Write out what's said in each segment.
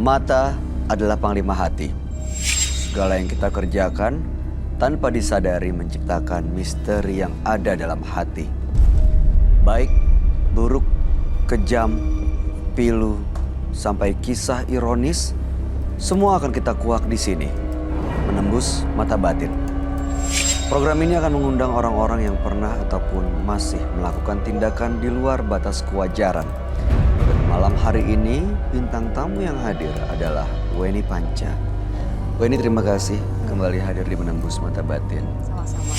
Mata adalah panglima hati. Segala yang kita kerjakan tanpa disadari menciptakan misteri yang ada dalam hati. Baik, buruk, kejam, pilu, sampai kisah ironis, semua akan kita kuak di sini. Menembus mata batin. Program ini akan mengundang orang-orang yang pernah ataupun masih melakukan tindakan di luar batas kewajaran. Dan malam hari ini, bintang tamu yang hadir adalah Weni Panca. Weni, terima kasih kembali hadir di Menembus Mata Batin. Sama-sama.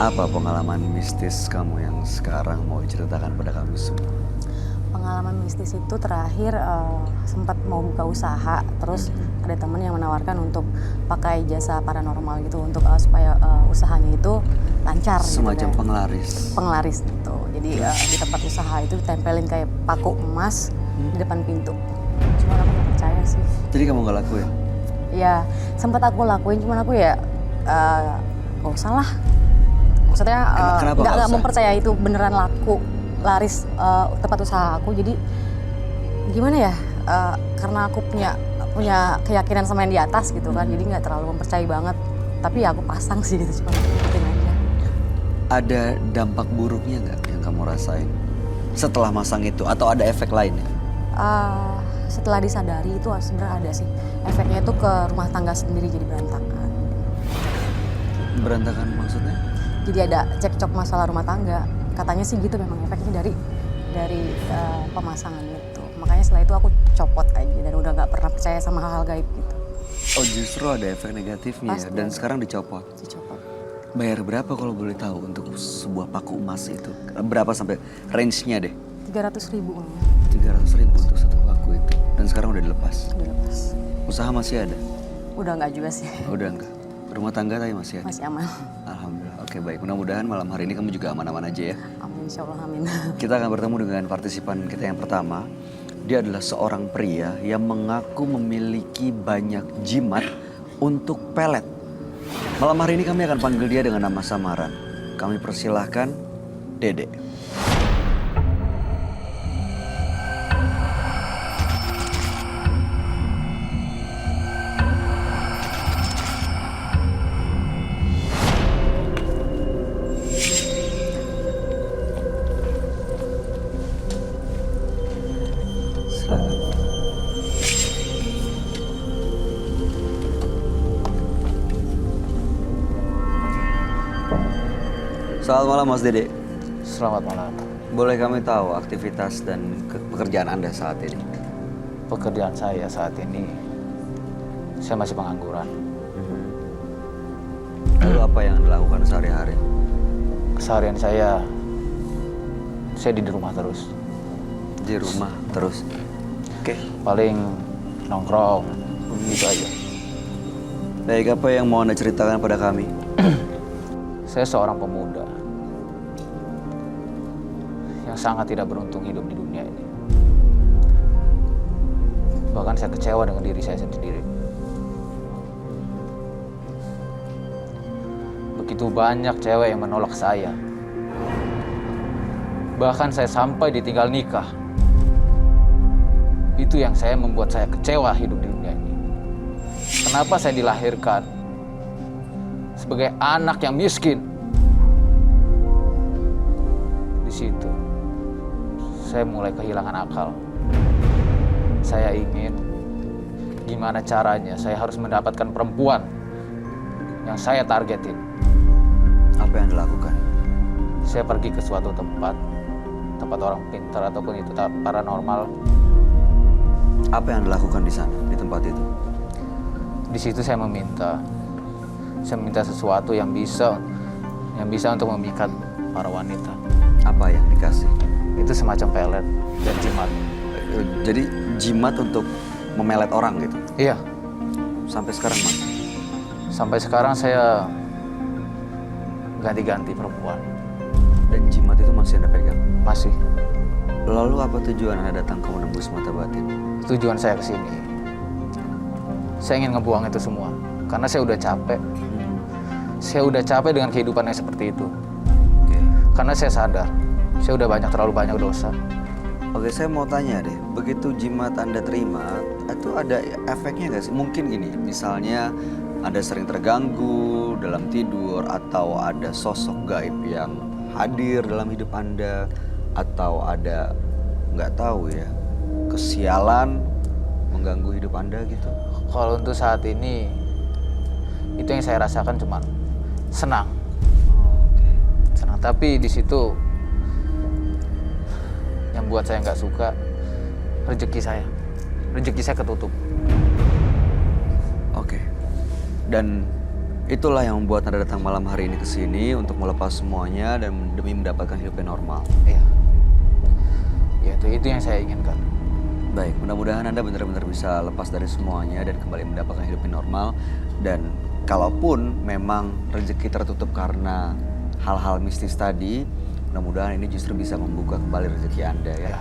Apa pengalaman mistis kamu yang sekarang mau diceritakan pada kami semua? Pengalaman mistis itu terakhir sempat mau buka usaha, terus ada teman yang menawarkan untuk pakai jasa paranormal gitu untuk supaya usahanya itu lancar. Semacam gitu, penglaris. Penglaris gitu. Jadi di tempat usaha itu ditempelin kayak paku emas di depan pintu. Cuma aku nggak percaya sih. Jadi kamu nggak lakuin? Ya sempat aku lakuin, cuman aku ya nggak usah lah. Maksudnya nggak mempercaya itu beneran laku. Laris tempat usaha aku, jadi gimana ya, karena aku punya keyakinan sama yang di atas gitu kan, jadi nggak terlalu mempercayai banget, tapi ya aku pasang sih gitu, cuma ikutin aja. Ada dampak buruknya nggak yang kamu rasain setelah masang itu, atau ada efek lainnya? Setelah disadari itu sebenarnya ada sih, efeknya itu ke rumah tangga sendiri jadi berantakan. Berantakan maksudnya? Jadi ada cekcok masalah rumah tangga. Katanya sih gitu memang efeknya dari pemasangan itu. Makanya setelah itu aku copot aja dan udah nggak pernah percaya sama hal-hal gaib gitu. Oh, justru ada efek negatifnya ya, dan sekarang dicopot. Dicopot. Bayar berapa kalau boleh tahu untuk sebuah paku emas itu? Berapa sampai range-nya deh? 300.000. 300.000 untuk satu paku itu. Dan sekarang udah dilepas? Udah lepas. Usaha masih ada? Udah nggak juga sih. Udah enggak? Rumah tangga tadi masih ada? Masih aman. Alhamdulillah. Oke, baik. Mudah-mudahan malam hari ini kamu juga aman-aman aja ya. Amin, insya Allah amin. Kita akan bertemu dengan partisipan kita yang pertama. Dia adalah seorang pria yang mengaku memiliki banyak jimat untuk pelet. Malam hari ini kami akan panggil dia dengan nama samaran. Kami persilahkan Dede. Selamat malam Mas Dede. Selamat malam. Boleh kami tahu aktivitas dan pekerjaan Anda saat ini? Pekerjaan saya saat ini, saya masih pengangguran. Lalu apa yang Anda lakukan sehari-hari? Keseharian saya di rumah terus. Di rumah terus? Oke. Paling nongkrong, gitu aja. Baik, apa yang mau Anda ceritakan pada kami? Saya seorang pemuda yang sangat tidak beruntung hidup di dunia ini. Bahkan saya kecewa dengan diri saya sendiri. Begitu banyak cewek yang menolak saya. Bahkan saya sampai ditinggal nikah. Itu yang membuat saya kecewa hidup di dunia ini. Kenapa saya dilahirkan sebagai anak yang miskin? Di situ saya mulai kehilangan akal. Saya ingin gimana caranya saya harus mendapatkan perempuan yang saya targetin. Apa yang dilakukan? Saya pergi ke suatu tempat orang pintar ataupun itu paranormal. Apa yang dilakukan di sana, di tempat itu? Di situ saya meminta sesuatu yang bisa untuk memikat para wanita. Apa yang dikasih? Itu semacam pelet dan jimat. Jadi jimat untuk memelet orang gitu? Iya. Sampai sekarang Mas? Sampai sekarang saya ganti-ganti perempuan. Dan jimat itu masih Anda pegang? Masih. Lalu apa tujuan Anda datang ke Menembus Mata Batin? Tujuan saya ke sini, saya ingin ngebuang itu semua. Karena saya udah capek. Saya udah capek dengan kehidupan yang seperti itu. Oke. Karena saya sadar, saya udah terlalu banyak dosa. Oke, saya mau tanya deh. Begitu jimat Anda terima, itu ada efeknya nggak sih? Mungkin gini, misalnya Anda sering terganggu dalam tidur, atau ada sosok gaib yang hadir dalam hidup Anda, atau ada nggak tahu ya, kesialan mengganggu hidup Anda gitu. Kalau untuk saat ini, itu yang saya rasakan cuma senang. Senang, tapi di situ yang buat saya nggak suka, rezeki saya ketutup. Oke. Dan itulah yang membuat Anda datang malam hari ini ke sini untuk melepas semuanya dan demi mendapatkan hidup yang normal. Iya. Ya, itu yang saya inginkan. Baik, mudah-mudahan Anda benar-benar bisa lepas dari semuanya dan kembali mendapatkan hidup yang normal. Dan kalaupun memang rezeki tertutup karena hal-hal mistis tadi, mudah-mudahan ini justru bisa membuka kembali rezeki Anda ya.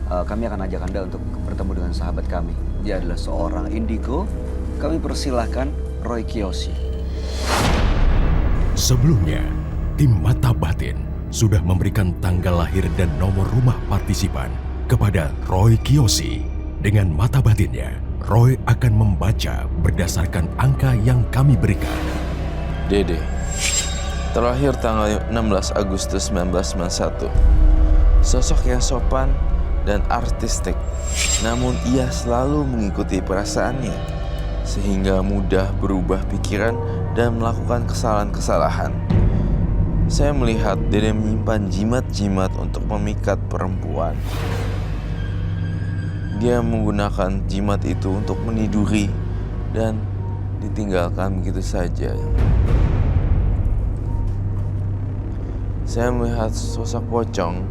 Kami akan ajak Anda untuk bertemu dengan sahabat kami. Dia adalah seorang indigo. Kami persilahkan Roy Kiyoshi. Sebelumnya, tim Mata Batin sudah memberikan tanggal lahir dan nomor rumah partisipan kepada Roy Kiyoshi. Dengan mata batinnya, Roy akan membaca berdasarkan angka yang kami berikan. Dede, terlahir tanggal 16 Agustus 1991. Sosok yang sopan dan artistik, namun ia selalu mengikuti perasaannya, sehingga mudah berubah pikiran dan melakukan kesalahan-kesalahan. Saya melihat Dede menyimpan jimat-jimat untuk memikat perempuan. Dia menggunakan jimat itu untuk meniduri dan ditinggalkan begitu saja. Saya melihat sosok pocong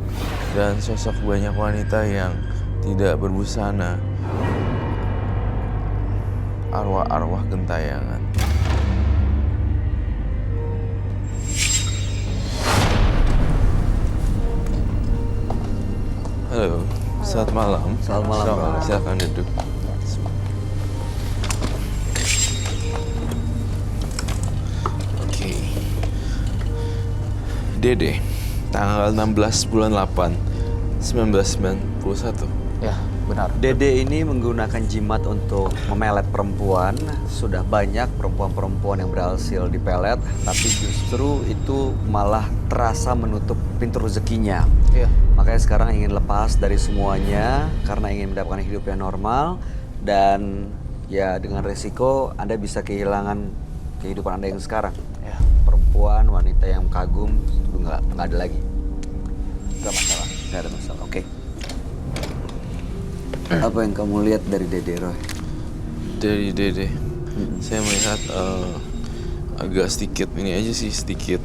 dan sosok banyak wanita yang tidak berbusana. Arwah-arwah gentayangan. Halo, selamat malam. Selamat malam, Pak. Silakan duduk. Oke. Dede, tanggal 16 bulan 8, 1991. Ya, benar. Dede ini menggunakan jimat untuk memelet perempuan. Sudah banyak perempuan-perempuan yang berhasil dipelet, tapi justru itu malah terasa menutup pintu rezekinya. Iya. Makanya sekarang ingin lepas dari semuanya karena ingin mendapatkan hidup yang normal. Dan ya dengan resiko Anda bisa kehilangan kehidupan Anda yang sekarang. Ya. Perempuan, wanita yang kagum itu nggak ada lagi. Nggak masalah, nggak ada masalah. Oke. Apa yang kamu lihat dari Dede, Roy? Dari Dede, saya melihat agak sedikit sedikit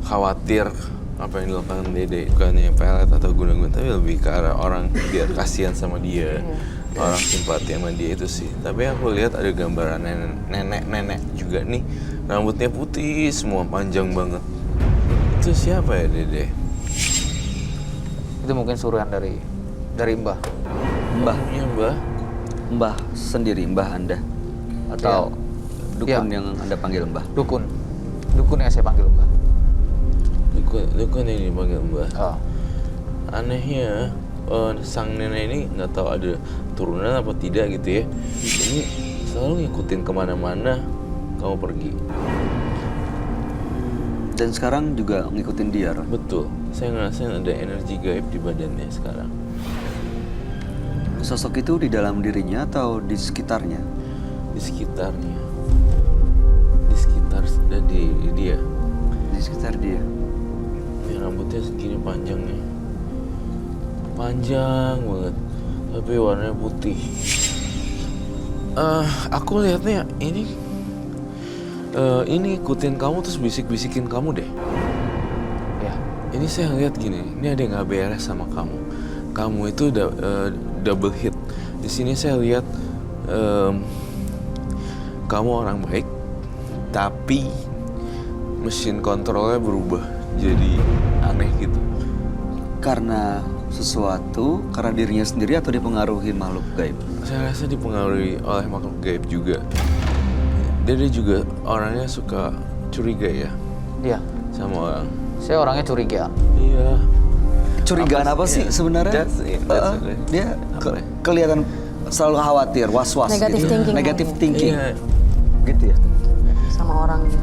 khawatir apa yang dilakukan Dede. Bukannya pelet atau guna-guna, tapi lebih ke arah orang biar kasihan sama dia, orang simpati sama dia itu sih. Tapi aku lihat ada gambaran nenek juga nih, rambutnya putih semua, panjang banget. Itu siapa ya, Dede? Itu mungkin suruhan dari Mbah. Mbah? Iya, Mbah. Mbah sendiri, Mbah Anda? Atau dukun yang Anda panggil Mbah? Dukun yang saya panggil Mbah. Dukun yang dipanggil Mbah. Oh. Anehnya, sang nenek ini nggak tahu ada turunan apa tidak gitu ya. Ini selalu ngikutin kemana-mana kamu pergi. Dan sekarang juga ngikutin dia, Roy? Betul, saya ngerasain ada energi gaib di badannya sekarang. Sosok itu di dalam dirinya atau di sekitarnya? Di sekitarnya. Di sekitar dia. Di sekitar dia. Ya, rambutnya segini panjangnya. Panjang banget. Tapi warnanya putih. Aku lihatnya ini ikutin kamu terus bisik-bisikin kamu deh. Ya. Ini saya lihat gini, ini ada yang nggak beres sama kamu. Kamu itu double hit. Di sini saya lihat kamu orang baik, tapi mesin kontrolnya berubah jadi aneh gitu. Karena sesuatu, karena dirinya sendiri atau dipengaruhi makhluk gaib? Saya rasa dipengaruhi oleh makhluk gaib juga. Dia juga orangnya suka curiga ya. Iya. Sama orang. Saya orangnya curiga. Iya. Curigaan apa sih Iya. sebenarnya? That's it. Dia kelihatan selalu khawatir, was-was Negative gitu. thinking. Negative thinking. Iya. Gitu ya. Sama orang gitu.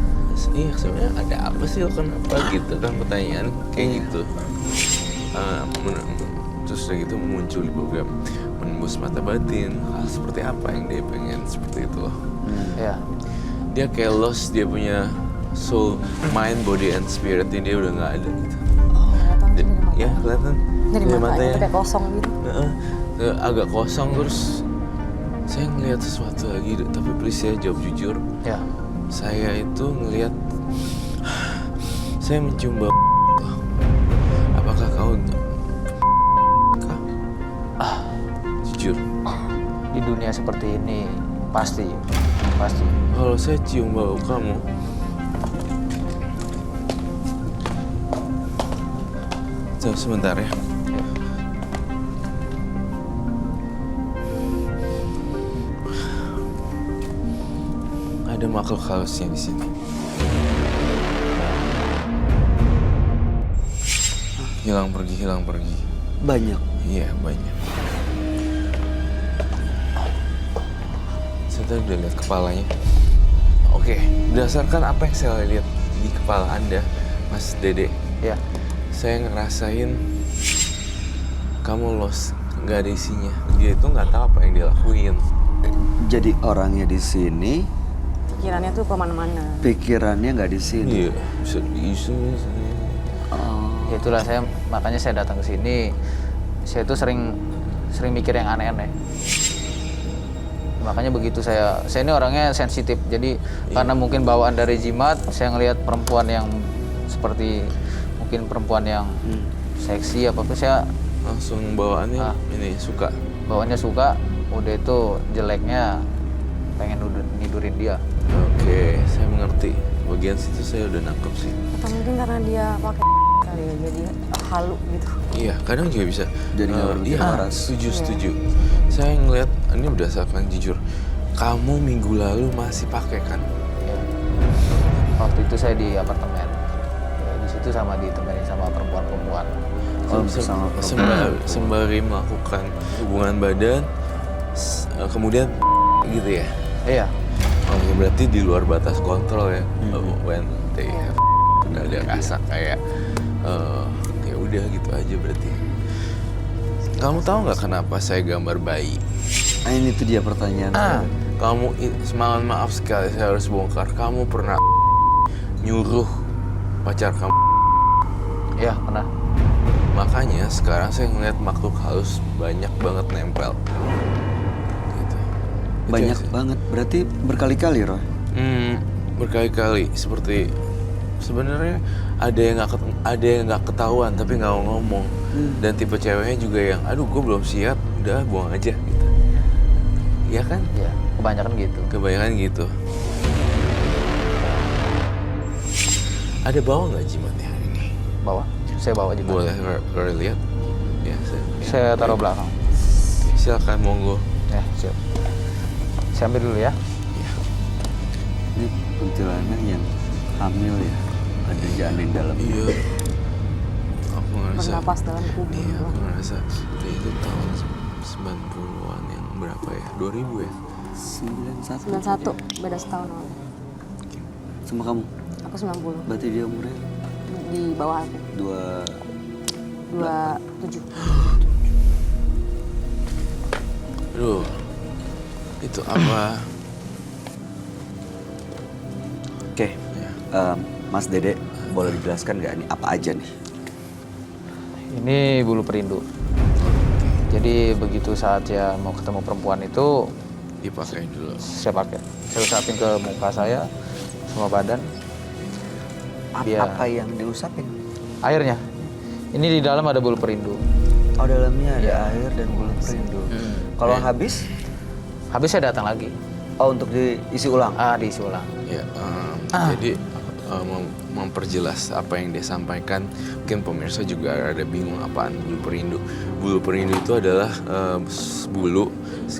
Iya sebenarnya ada apa sih lo kenapa gitu kan pertanyaan kayak gitu. Terus udah gitu muncul di program Menembus Mata Batin. Hal seperti apa yang dia pengen seperti itu loh. Ya. Dia kayak lost, dia punya soul, mind, body, and spirit ini dia udah nggak ada gitu. Kelihatan sih dari mata. Ya kelihatan Dari matanya itu kayak kosong gitu. Agak kosong terus saya ngelihat sesuatu lagi, tapi please saya jawab jujur. Ya. Saya itu ngelihat, saya mencium bau. Apakah kau jujur? Di dunia seperti ini pasti. Kalau saya cium bau kamu, sebentar ya. Ada makhluk halusnya di sini. Hilang pergi. Banyak. Iya, banyak. Saya tadi udah lihat kepalanya. Oke, berdasarkan apa yang saya lihat di kepala Anda, Mas Dede, Ya. saya ngerasain kamu lost, nggak ada isinya. Dia itu nggak tahu apa yang dia lakuin. Jadi orangnya di sini, Pikirannya tuh kemana-mana. pikirannya nggak di sini. Iya, bisa isu. Ya itulah makanya saya datang ke sini. Saya tuh sering mikir yang aneh-aneh. Makanya begitu saya ini orangnya sensitif. Jadi karena mungkin bawaan dari jimat, saya ngelihat perempuan yang seperti mungkin perempuan yang seksi apa-apa, saya Langsung bawaannya ini suka. bawaannya suka. Udah itu jeleknya pengen nidurin dia. Oke, saya mengerti. Bagian situ saya udah nangkep sih. Atau mungkin karena dia pakai kali ya, jadi halu gitu. Iya, kadang juga bisa. Jadi nggak berpikir waras. Setuju. Saya ngeliat, ini berdasarkan jujur, kamu minggu lalu masih pakai kan? Ya. Waktu itu saya di apartemen. Ya, di situ ditemenin sama perempuan-perempuan. Sama perempuan. Sembari melakukan hubungan badan, kemudian gitu ya? Iya. Oke, berarti di luar batas kontrol ya. When they have udah ada rasa kayak ya udah gitu aja berarti. Kamu tahu nggak kenapa saya gambar bayi? Nah, ini tuh dia pertanyaan. Kamu semangat, maaf sekali saya harus bongkar. Kamu pernah nyuruh pacar kamu? Iya, pernah. Makanya sekarang saya ngeliat makhluk halus banyak banget nempel. Gitu. Banyak Itu ya, banget. Berarti berkali-kali, Roy. Berkali-kali seperti sebenarnya ada yang nggak ketahuan tapi nggak mau ngomong. Dan tipe ceweknya juga yang aduh gue belum siap, udah buang aja gitu. Iya kan? Ya, kebanyakan gitu. Kebanyakan gitu. Ada bawa nggak jimatnya hari ini? Bawa. Saya bawa juga. Boleh Roy lihat? Ya, Saya taruh belakang. silakan monggo. Ya, siap. Saya ambil dulu ya. Ya. Ini kuntilanak yang hamil ya. Ada janin dalam. Iya. Aku ngerasa. Bernapas dalam kubur. Iya, aku ngerasa dia itu tahun 90-an yang berapa ya? 2000 ya? 91. 91, beda setahun lalu. Sama kamu. Aku 90, Berarti dia umurnya di bawah aku. 27. Aduh. Itu apa? Oke. Mas Dede, boleh dijelaskan nggak ini apa aja nih? Ini bulu perindu. Jadi begitu saat saya mau ketemu perempuan itu, Dipakai dulu. saya pakai. Saya usapin ke muka saya, semua badan. Dia- Apa yang diusapin? Airnya. Ini di dalam ada bulu perindu. Oh, dalamnya ada air dan bulu perindu. Kalau habis, Habis saya datang lagi. oh untuk diisi ulang. Diisi ulang. Ya, jadi memperjelas apa yang dia sampaikan, mungkin pemirsa juga ada bingung apaan bulu perindu. Bulu perindu itu adalah bulu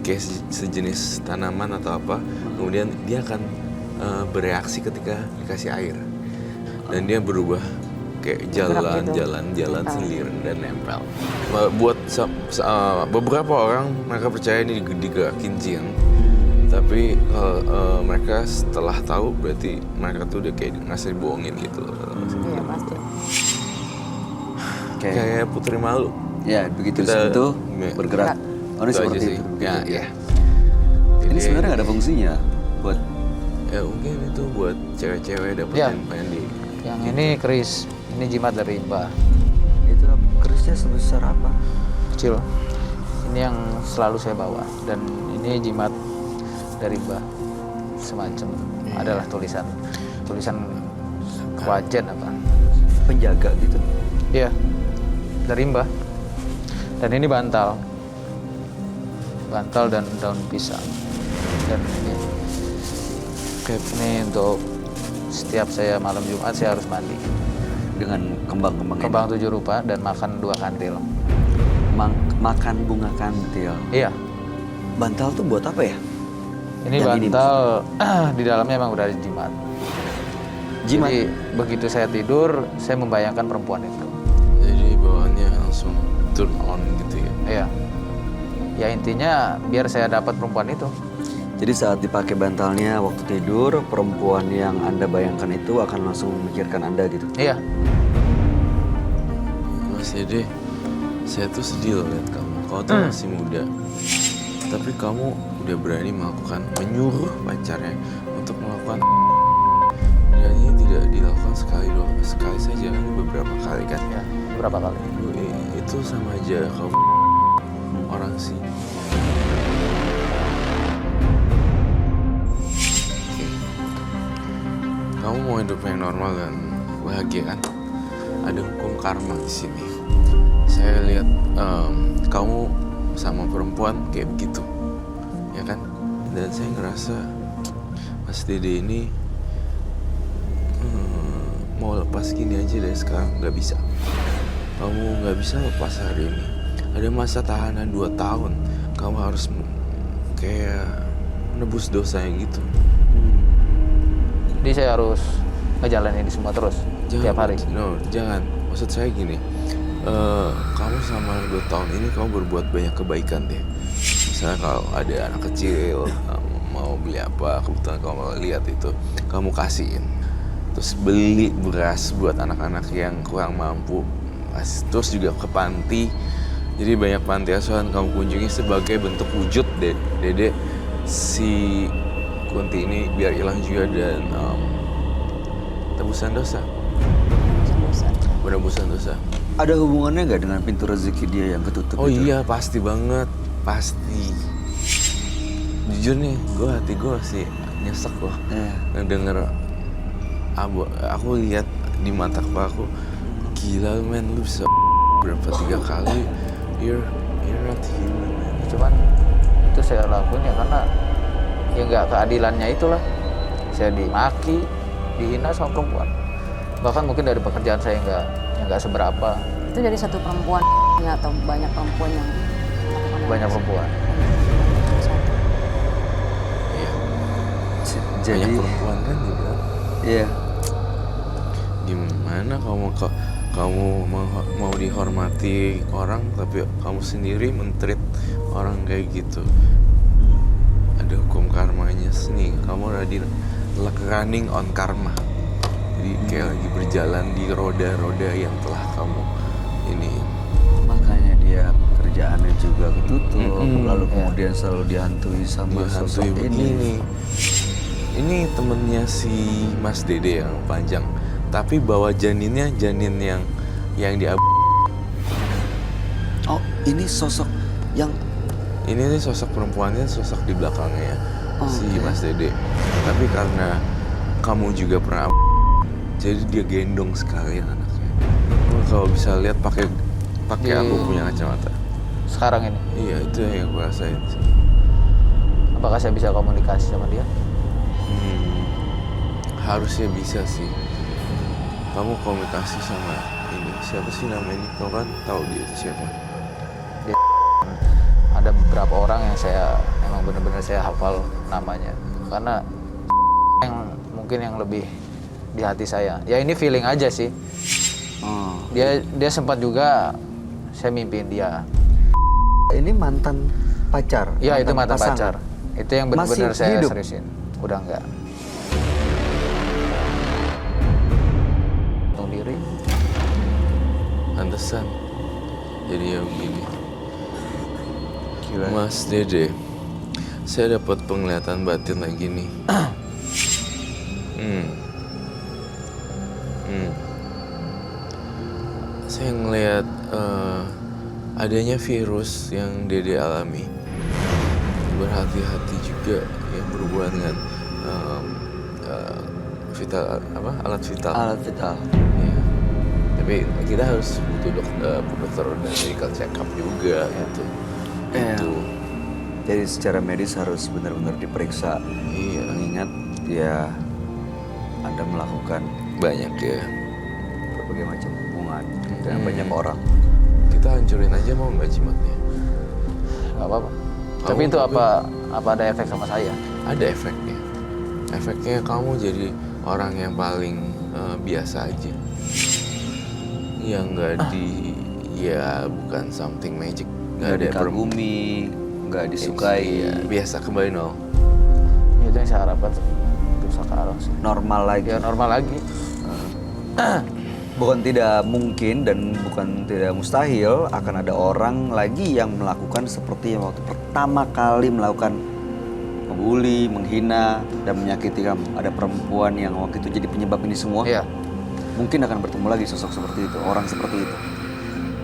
kayak sejenis tanaman atau apa, kemudian dia akan bereaksi ketika dikasih air dan dia berubah kayak Gerak gitu. jalan sendiri dan nempel. Buat beberapa orang mereka percaya ini digerakin jin. Tapi mereka setelah tahu berarti mereka tuh udah kayak ngasih dibohongin gitu. Iya pasti. Kayak Putri Malu. Ya, begitu Kita- disentuh ya. bergerak. Oh, ini Itu aja seperti sih. itu. Ya, Begitu. ya. Ini Jadi, sebenarnya nggak ada fungsinya buat ya mungkin itu buat cewek-cewek Ya. dapetin pengen di. Yang ini keris, ini jimat dari Mbah. itu kerisnya sebesar apa? Kecil. Ini yang selalu saya bawa. Dan ini jimat dari Mbah. Semacam adalah tulisan kewajen apa. Penjaga gitu. Iya, dari Mbah. Dan ini bantal dan daun pisang. Dan ini untuk setiap saya malam Jumat saya harus mandi. Dengan kembang-kembang ini. Kembang 7 rupa dan makan 2 kantil. Makan bunga kantil. Iya, Bantal tuh buat apa ya? ini Yang ini bantal di dalamnya emang udah ada jimat. Jimat? Jadi begitu saya tidur, saya membayangkan perempuan itu. Jadi bawaannya langsung turn on gitu ya. Iya. Ya intinya biar saya dapat perempuan itu. Jadi saat dipakai bantalnya waktu tidur, perempuan yang Anda bayangkan itu akan langsung memikirkan Anda gitu. Iya. Mas Dede, saya tuh sedih loh lihat kamu. Kau tuh masih muda, tapi kamu udah berani menyuruh pacarnya untuk melakukan. Dan ini tidak dilakukan sekali saja, ini beberapa kali kan. Ya, berapa kali? Itu sama aja kamu orang sih. Kamu mau hidup yang normal dan bahagia kan? Ada hukum karma di sini. Saya lihat kamu sama perempuan kayak begitu, ya kan? Dan saya ngerasa Mas Dede ini mau lepas gini aja dari sekarang nggak bisa. Kamu nggak bisa lepas hari ini. Ada masa tahanan 2 tahun. Kamu harus kayak menebus dosanya gitu. Jadi saya harus ngejalanin ini semua terus tiap hari. No, jangan. Maksud saya gini. Kamu sama 2 tahun ini kamu berbuat banyak kebaikan deh. Misalnya kalau ada anak kecil mau beli apa, kebetulan kamu lihat itu, kamu kasihin. Terus beli beras buat anak-anak yang kurang mampu. Terus juga ke panti. Jadi banyak panti asuhan kamu kunjungi sebagai bentuk wujud Dede si Kunti ini biar hilang juga dan tebusan dosa. Penebusan dosa. Ada hubungannya nggak dengan pintu rezeki dia yang ketutup Oh itu? iya, pasti banget. Pasti. Jujur nih, hati gue sih nyesek loh. Ngedenger aku lihat di mata kepala aku, gila men, lu bisa berapa 3 kali. You're not human, man. Cuman itu saya lakuin ya karena ya nggak keadilannya itulah. Saya dimaki, dihina sama perempuan. Bahkan mungkin dari pekerjaan saya nggak seberapa. Itu dari satu perempuan atau banyak perempuan yang melakukan Banyak perempuan. Iya. Jadi, Banyak perempuan kan dibilang. iya. Gimana kamu mau dihormati orang tapi kamu sendiri men-treat orang kayak gitu. Ada hukum karmanya nih. Kamu running on karma. Jadi kayak lagi berjalan di roda-roda yang telah kamu ini. Makanya dia pekerjaannya juga ketutup, lalu Iya. kemudian selalu dihantui sama sosok Dihantui ini. begini. Ini temennya si Mas Dede yang panjang. Tapi bawa janinnya janin yang di Oh, ini sosok yang ini nih sosok perempuannya, sosok di belakangnya si Oke. Mas Dede. Tapi karena kamu juga pernah jadi dia gendong sekalian anaknya. Kalau bisa lihat pakai aku punya kacamata. Sekarang ini, Iya, itu yang aku rasain sih. apakah saya bisa komunikasi sama dia? Harusnya bisa sih. Kamu komunikasi sama ini siapa sih nama ini? Kau kan tahu dia itu siapa? Ada beberapa orang yang saya emang benar-benar saya hafal namanya karena yang mungkin yang lebih di hati saya. Ya ini feeling aja sih. Oh. Dia sempat juga saya mimpiin dia. Ini mantan pacar? Iya, itu mantan pasangan? pacar. Itu yang benar-benar Masih saya hidup? seriusin. Udah enggak. Bunuh diri. Pantesan. Jadi ya begini. Gila. Mas Dede, saya dapat penglihatan batin lagi nih. Saya ngelihat adanya virus yang Dede alami. Berhati-hati juga yang berhubungan dengan alat vital. Alat vital. Ya. Tapi kita harus butuh dokter dan medical check up juga gitu. Iya. Itu. Jadi secara medis harus benar-benar diperiksa. Iya. Mengingat ya Anda melakukan Banyak ya. berbagai macam hubungan dengan banyak orang. Kita hancurin aja mau nggak jimatnya? Nggak apa-apa. Kamu Tapi itu tapi- apa ada efek sama saya? Ada efeknya. Efeknya kamu jadi orang yang paling biasa aja. Yang nggak ya bukan something magic. Nggak dikagumi, nggak disukai. Iya, biasa kembali nol. Itu yang saya harapkan untuk sekarang sih. Normal lagi. Ya normal lagi. Bukan tidak mungkin dan bukan tidak mustahil akan ada orang lagi yang melakukan seperti yang waktu pertama kali melakukan membuli, menghina, dan menyakiti kamu. Ada perempuan yang waktu itu jadi penyebab ini semua. Iya. Mungkin akan bertemu lagi sosok seperti itu, orang seperti itu.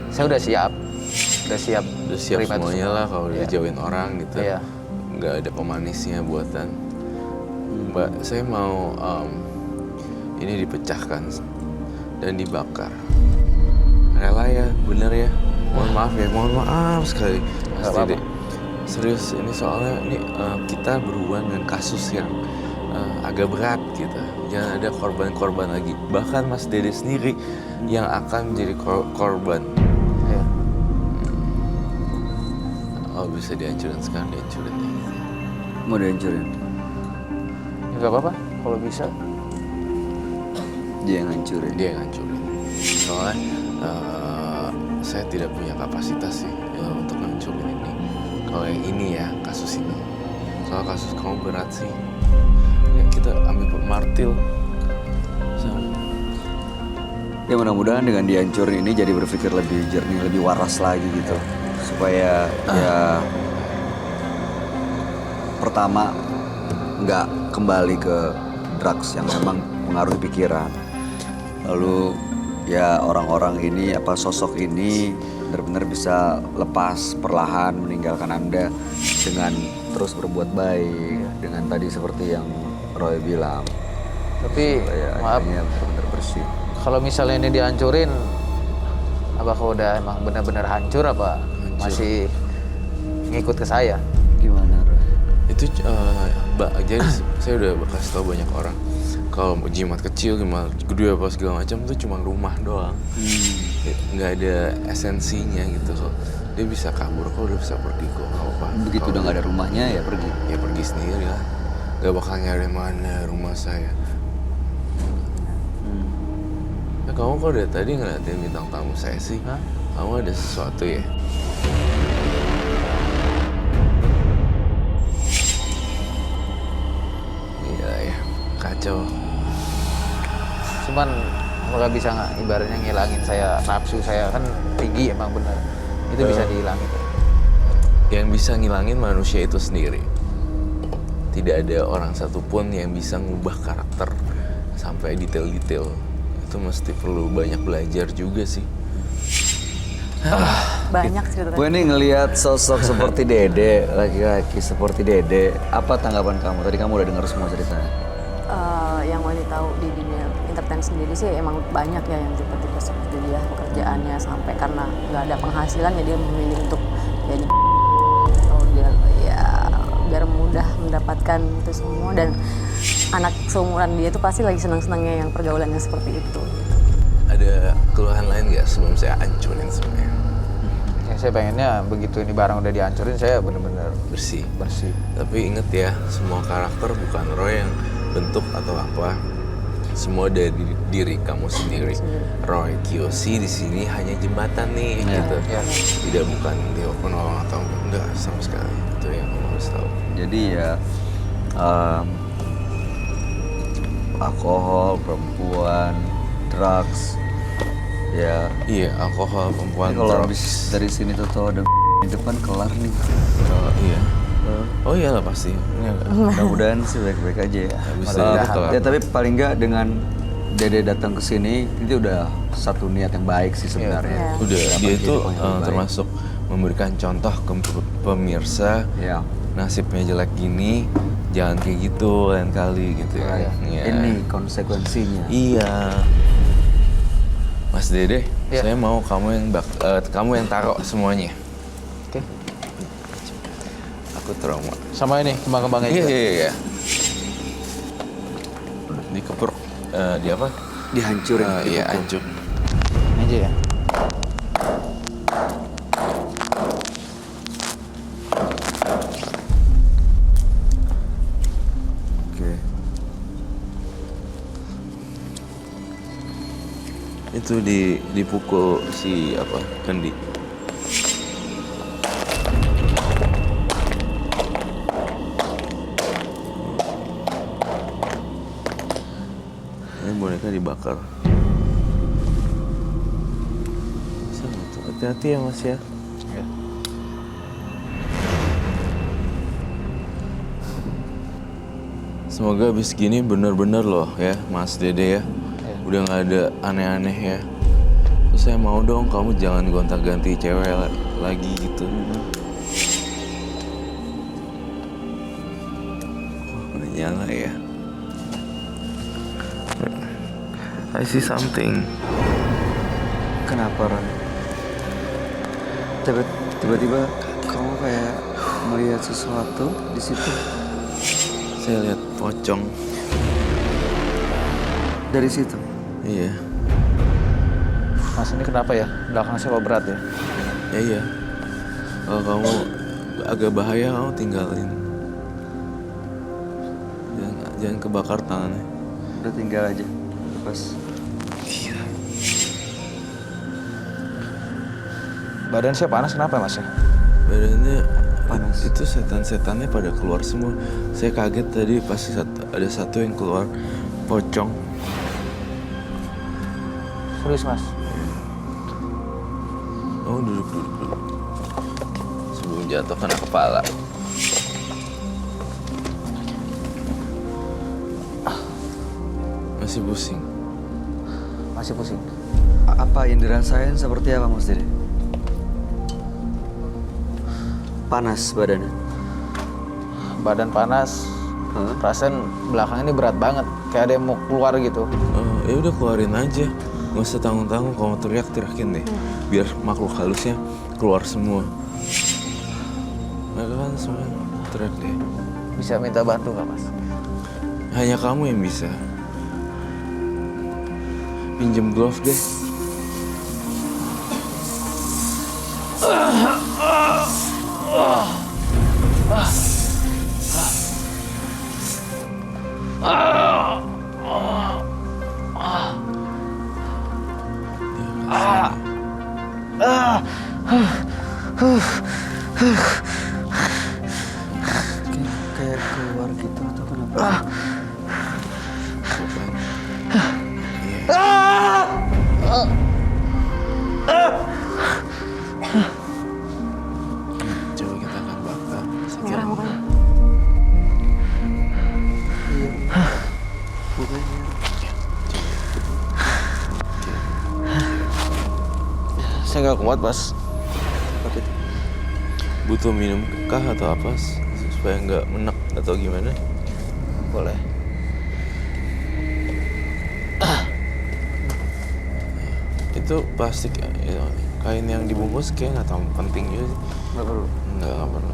Saya udah siap. Udah siap. Udah siap terima itu semuanya semua. lah kalau udah Iya. dijauhin orang gitu. Iya. Nggak ada pemanisnya buatan. Mbak, saya mau ini dipecahkan dan dibakar. Rela ya, bener ya. Mohon maaf sekali. Mas Nggak apa-apa. Dede. Serius, ini soalnya ini kita berhubungan dengan kasus yang agak berat gitu. Jangan ada korban-korban lagi. Bahkan Mas Dede sendiri yang akan menjadi korban. Iya. Oh bisa dihancurin sekarang, dihancurin ya. Mau dihancurin, Ya, nggak apa-apa. Kalau bisa. dia yang hancurin. Dia yang hancurin. Soalnya saya tidak punya kapasitas sih untuk hancurin ini. Kalau yang ini ya, kasus ini. Soal kasus kamu berat sih. Ya, kita ambil martil. So, Ya mudah-mudahan dengan dihancurin ini jadi berpikir lebih jernih, lebih waras lagi gitu. Supaya ya pertama nggak kembali ke drugs yang memang mengaruhi pikiran. Lalu ya orang-orang ini sosok ini benar-benar bisa lepas perlahan meninggalkan Anda dengan terus berbuat baik, dengan tadi seperti yang Roy bilang. Tapi Supaya maaf, akhirnya benar-benar bersih. kalau misalnya ini dihancurin, apakah udah emang benar-benar hancur apa masih ngikut ke saya? Gimana Roy? itu jadi saya udah kasih tahu banyak orang. Kalau jimat kecil, jimat gede apa segala macam itu cuma rumah doang. Nggak ada esensinya gitu. So, dia bisa kabur kok, udah bisa pergi kok, nggak apa-apa. Begitu udah nggak ada rumahnya ya pergi. Ya pergi sendiri lah. Gak bakal nyari mana rumah saya. Ya, kamu kok dari tadi ngeliatin bintang tamu saya sih? Hah? Kamu ada sesuatu ya? Iya ya, kacau. Cuman nggak bisa ibaratnya ngilangin saya nafsu saya kan tinggi emang bener. Itu bisa dihilangin. Yang bisa ngilangin manusia itu sendiri. Tidak ada orang satupun yang bisa ngubah karakter sampai detail-detail. Itu mesti perlu banyak belajar juga sih. Banyak cerita. Gue nih ngelihat sosok seperti Dede, laki-laki seperti Dede. Apa tanggapan kamu? Tadi kamu udah dengar semua ceritanya. Yang mau tahu di dunia entertain sendiri sih emang banyak ya yang tipe-tipe seperti dia, pekerjaannya sampai karena nggak ada penghasilan ya dia memilih untuk jadi atau dia ya biar mudah mendapatkan itu semua, dan anak seumuran dia tuh pasti lagi senang-senangnya yang pergaulannya seperti itu. Ada keluhan lain nggak sebelum saya hancurin semuanya? Ya, saya pengennya begitu ini barang udah dihancurin saya bener-bener Bersih. bersih. Tapi inget ya, semua karakter bukan Roy yang bentuk atau apa. semua dari diri kamu sendiri. Roy Kiyoshi di sini hanya jembatan nih, gitu. Tidak bukan dia penolong atau enggak sama sekali. Itu yang kamu harus tahu. Jadi ya alkohol, perempuan, drugs, ya. Iya, alkohol, perempuan, Ini kalau drugs. habis dari sini tuh ada di depan kelar nih. Oh, iya. Oh iyalah pasti. Ini agak- Mudah-mudahan sih baik-baik aja ya. Habis dari itu kelar. Ya tapi paling nggak dengan Dede datang ke sini itu udah satu niat yang baik sih sebenarnya. Udah, Kenapa dia jadi itu orang yang baik. termasuk memberikan contoh ke pemirsa. Ya. Nasibnya jelek gini, jangan kayak gitu lain kali gitu ya. Iya. Ini konsekuensinya. Iya. Mas Dede, Iya. saya mau kamu yang taruh semuanya. Oke. Aku trauma. Sama ini kembang-kembangnya Iya, juga. iya, iya. Dikepur, di apa? Dihancurin. Iya, hancur. Ini aja ya. Oke. Itu dipukul si apa? Kendi. Ini boneka dibakar. Sama tuh. Hati-hati ya Mas ya. Ya. Semoga abis gini bener-bener loh ya Mas Dede ya. Ya. Udah nggak ada aneh-aneh ya. Terus saya mau dong kamu jangan gonta-ganti cewek lagi gitu. Nggak nyala ya. I see something. Kenapa Ron? Tiba-tiba kamu kayak melihat sesuatu di situ. Saya lihat pocong. Dari situ. Iya. Mas ini kenapa ya? Belakang saya kok berat ya? Ya iya. Kalau kamu agak bahaya kamu tinggalin. Jangan kebakar tangannya. Udah tinggal aja. Lepas. Badan saya panas kenapa Mas ya? Badannya Panas. itu setan-setannya pada keluar semua. Saya kaget tadi pasti ada satu yang keluar pocong. Serius Mas? Oh duduk. Sebelum jatuh kena kepala. Masih pusing. Masih pusing. Apa yang dirasain seperti apa Mas Dede? Panas badannya. Badan panas. Hah? Perasaan belakang ini berat banget. Kayak ada yang mau keluar gitu. Oh, ya udah keluarin aja. Nggak usah tanggung-tanggung kalau mau teriak-teriakin deh. Biar makhluk halusnya keluar semua. Mereka kan semua teriak deh. Bisa minta bantu nggak Mas? Hanya kamu yang bisa. Pinjem glove deh. Kayak keluar gitu atau kenapa? Bukan. Coba kita akan bakar. Merah mukanya. Saya nggak kuat Mas. Oke. Butuh minum kah atau apa supaya nggak menek atau gimana? Boleh. Itu plastik ya, kain yang dibungkus kayak nggak tahu penting juga sih. Nggak perlu. Nggak perlu.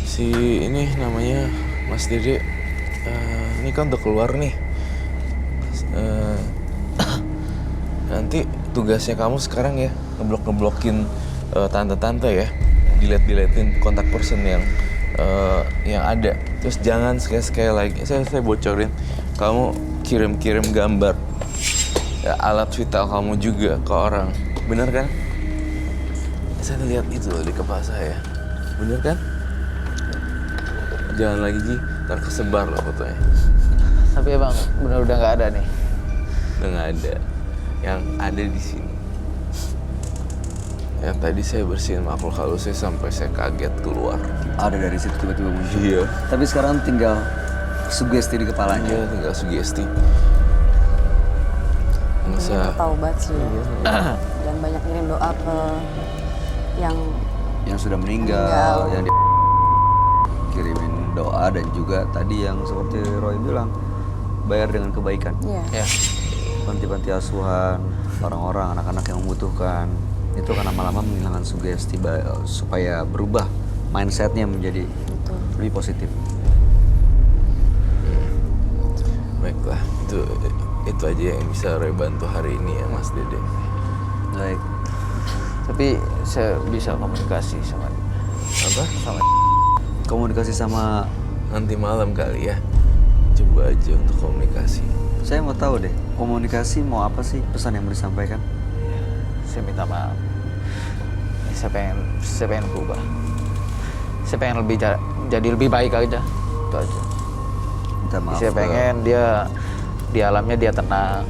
Si ini namanya Mas Dede. Ini kan udah keluar nih. Nanti tugasnya kamu sekarang ya ngeblokin tante-tante ya. Diliatin kontak person yang yang ada. Terus jangan sekali-sekali lagi, saya bocorin, kamu kirim-kirim gambar alat vital kamu juga ke orang. Bener kan? Saya lihat itu loh di kepala saya. Bener kan? Jangan lagi, Ji. Ntar kesebar loh fotonya. Tapi Bang, bener udah nggak ada nih. Udah nggak ada. Yang ada di sini. Yang tadi saya bersihin makhluk halusnya sampai saya kaget keluar. Ada dari situ tiba-tiba muncul. Iya. Tapi sekarang tinggal sugesti di kepalanya. Iya, tinggal sugesti. Masa Taubat sih. Dan banyak ngirim doa ke yang sudah meninggal, yang kirimin doa, dan juga tadi yang seperti Roy bilang, bayar dengan kebaikan. Iya. Ya. Panti-panti asuhan, orang-orang, anak-anak yang membutuhkan. Itu kan lama-lama menghilangkan sugesti supaya berubah mindsetnya menjadi lebih positif. baiklah, itu aja yang bisa Roy bantu hari ini ya Mas Dede. Baik. Tapi saya bisa komunikasi sama Apa? sama Komunikasi sama, Nanti malam kali ya. Coba aja untuk komunikasi. saya mau tahu deh, komunikasi mau apa sih, pesan yang mau disampaikan? saya minta maaf. Saya pengen berubah. Saya pengen jadi lebih baik aja. Itu aja. Minta maaf Saya pengen dia di alamnya dia tenang.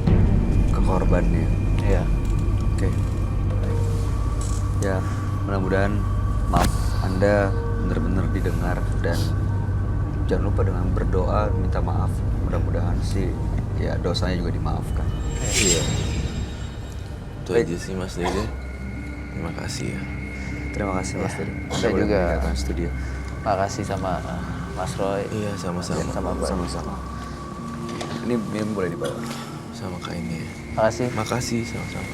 ke korbannya. Iya. Oke. Ya, mudah-mudahan maaf Anda benar-benar didengar, dan jangan lupa dengan berdoa minta maaf. Mudah-mudahan sih ya dosanya juga dimaafkan. Iya. Itu Baik. aja sih Mas Dede. Terima kasih ya. Terima kasih Mas Dede. Saya juga meninggalkan studio. makasih sama Mas Roy. Iya, sama-sama. Sama Mbak. Sama-sama. Ini boleh dibawa. Sama kayak ini ya. Makasih. Makasih, sama-sama.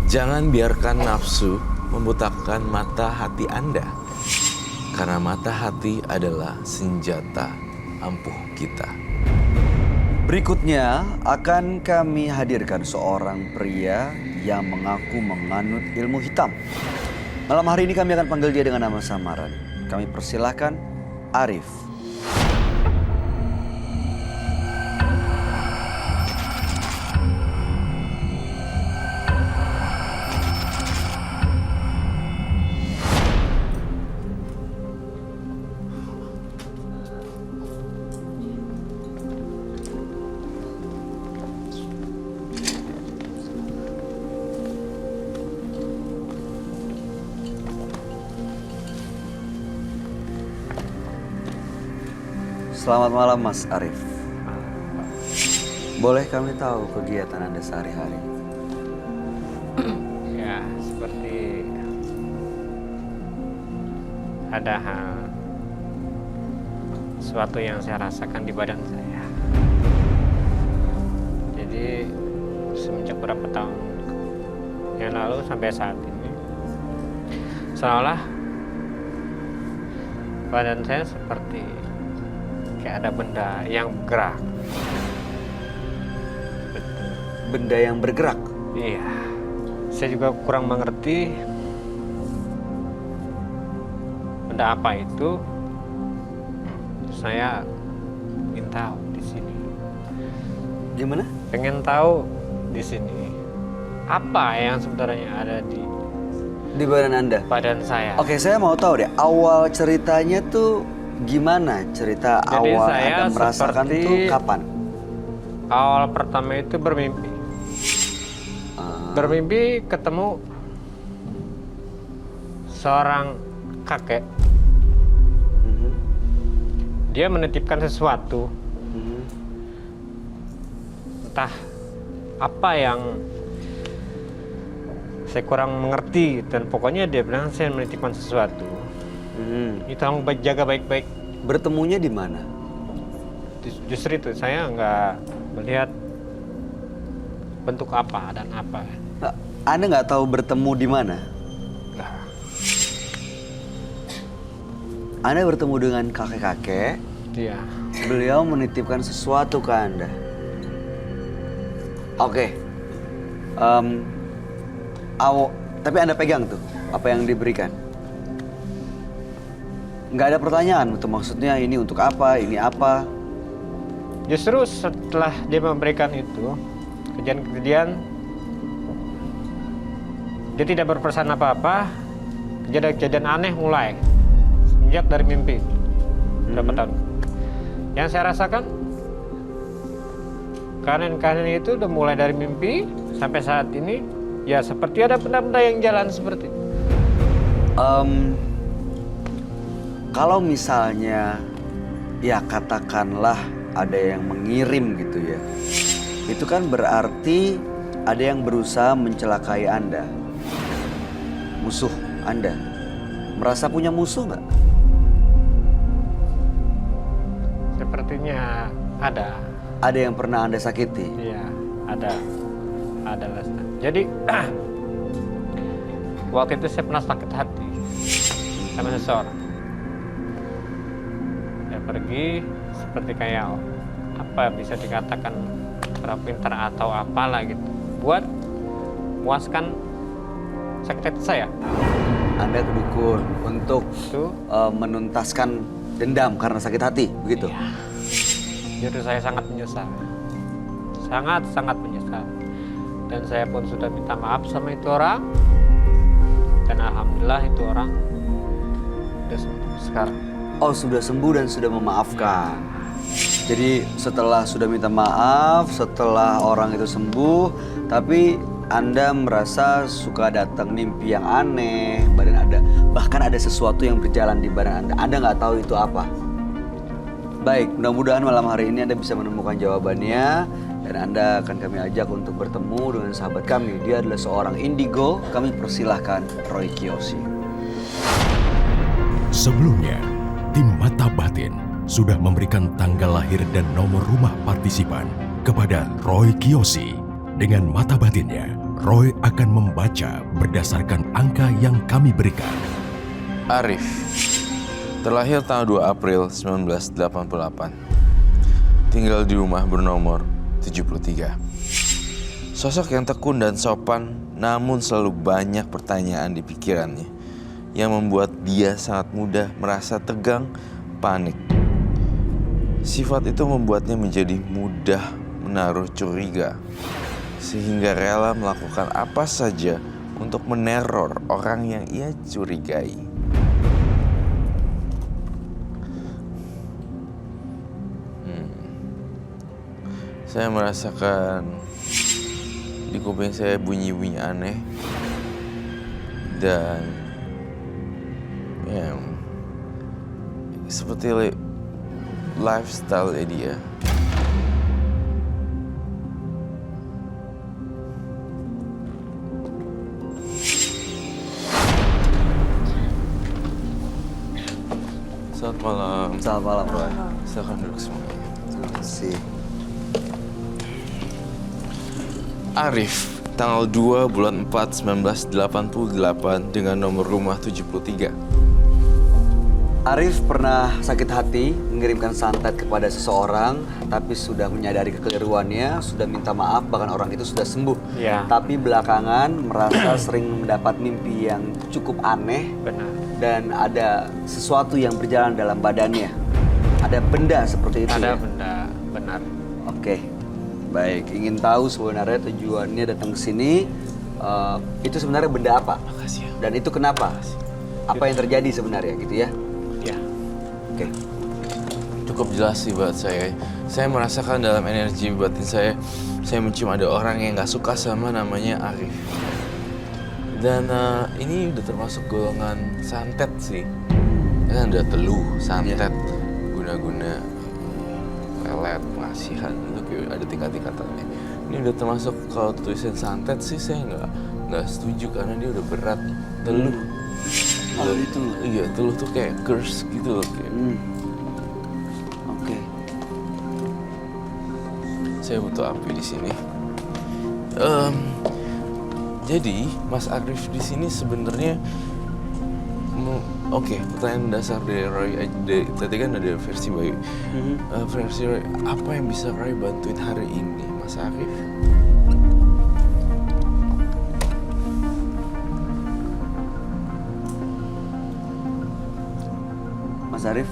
Jangan biarkan nafsu membutakan mata hati Anda. Karena mata hati adalah senjata ampuh kita. Berikutnya akan kami hadirkan seorang pria yang mengaku menganut ilmu hitam. Malam hari ini kami akan panggil dia dengan nama samaran. Kami persilahkan Arif. Selamat malam Mas Arif. Boleh kami tahu kegiatan Anda sehari-hari? Ya, seperti ada hal sesuatu yang saya rasakan di badan saya. Jadi semenjak beberapa tahun yang lalu sampai saat ini, seolah badan saya seperti kayak ada benda yang bergerak. Betul. Benda yang bergerak. Iya, saya juga kurang mengerti benda apa itu. Saya ingin tahu di sini. Gimana? Pengen tahu di sini apa yang sebenarnya ada Di badan Anda? badan saya. Oke, saya mau tahu deh, awal ceritanya tuh gimana? Cerita Jadi awal saya Anda merasakan seperti- tuh kapan? Awal pertama itu bermimpi. Bermimpi ketemu seorang kakek. Mhm, Dia menitipkan sesuatu, mhm. entah apa yang saya kurang mengerti, dan pokoknya dia bilang saya menitipkan sesuatu. Itu tolong jaga baik-baik. Bertemunya di mana? Justru itu saya nggak melihat bentuk apa dan apa. Anda nggak tahu bertemu di mana? Nah, Anda bertemu dengan kakek-kakek, dia beliau menitipkan sesuatu ke Anda. Oke. Tapi Anda pegang tuh apa yang diberikan? nggak ada pertanyaan untuk maksudnya ini untuk apa, ini apa. Justru setelah dia memberikan itu, kejadian-kejadian dia tidak berpesan apa-apa, kejadian-kejadian aneh mulai sejak dari mimpi berapa tahun. Yang saya rasakan keanehan-keanehan itu udah mulai dari mimpi sampai saat ini, ya seperti ada benda-benda yang jalan seperti itu. Kalau misalnya ya katakanlah ada yang mengirim gitu ya, itu kan berarti ada yang berusaha mencelakai Anda, musuh Anda. Merasa punya musuh nggak? Sepertinya ada. Ada yang pernah Anda sakiti? Iya, ada. Ada Lesna. Jadi waktu itu saya pernah sakit hati sama seseorang. Saya pergi seperti kayak apa bisa dikatakan kurang pintar atau apalah gitu, buat puaskan sakit hati saya. Anda ke dukun untuk Itu menuntaskan dendam karena sakit hati, begitu? iya. Jadi saya sangat menyesal, sangat menyesal. Dan saya pun sudah minta maaf sama itu orang. Dan alhamdulillah itu orang udah sembuh sekarang. Oh, sudah sembuh dan sudah memaafkan. Jadi setelah sudah minta maaf, setelah orang itu sembuh, tapi Anda merasa suka datang mimpi yang aneh, bahkan ada sesuatu yang berjalan di badan Anda. Anda nggak tahu itu apa. Baik, mudah-mudahan malam hari ini Anda bisa menemukan jawabannya. Dan Anda akan kami ajak untuk bertemu dengan sahabat kami. Dia adalah seorang indigo. Kami persilahkan Roy Kiyoshi. Sebelumnya, tim Mata Batin sudah memberikan tanggal lahir dan nomor rumah partisipan kepada Roy Kiyoshi. Dengan mata batinnya, Roy akan membaca berdasarkan angka yang kami berikan. Arif, terlahir tanggal 2 April 1988. Tinggal di rumah bernomor 73. Sosok yang tekun dan sopan, namun selalu banyak pertanyaan di pikirannya yang membuat dia sangat mudah merasa tegang, panik. Sifat itu membuatnya menjadi mudah menaruh curiga, sehingga rela melakukan apa saja untuk meneror orang yang ia curigai. Saya merasakan di kuping saya bunyi-bunyi aneh dan ya seperti lifestyle dia. Selamat malam. Selamat malam, Roy. Silakan duduk semuanya. Terima kasih. Arif, tanggal 2 bulan 4 1988 dengan nomor rumah 73. Arif pernah sakit hati mengirimkan santet kepada seseorang, tapi sudah menyadari kekeliruannya, sudah minta maaf, bahkan orang itu sudah sembuh. Iya. Tapi belakangan merasa sering mendapat mimpi yang cukup aneh Benar. dan ada sesuatu yang berjalan dalam badannya. Ada benda seperti itu Ada ya? benda, benar. Oke, baik. Ingin tahu sebenarnya tujuannya datang ke sini, itu sebenarnya benda apa? Makasih ya. Dan itu kenapa? Apa yang terjadi sebenarnya gitu ya? Ya. Oke. Cukup jelas sih buat saya. Saya merasakan dalam energi batin saya mencium ada orang yang nggak suka sama namanya Arif. Dan ini udah termasuk golongan santet sih. Ini kan udah teluh, santet, guna-guna, lelet, pengasihan, itu kayak ada tingkat-tingkatannya. Ini udah termasuk kalau tulisan santet sih saya nggak setuju karena dia udah berat, teluh. Oh itu? Iya, teluh tuh kayak curse gitu loh. Kayak. Oke. Saya butuh api di sini. Jadi Mas Arif di sini sebenarnya, oke, pertanyaan dasar dari Roy. Tadi kan ada versi Bayu. Versi Roy, apa yang bisa Roy bantuin hari ini, Mas Arif? Mas Arif,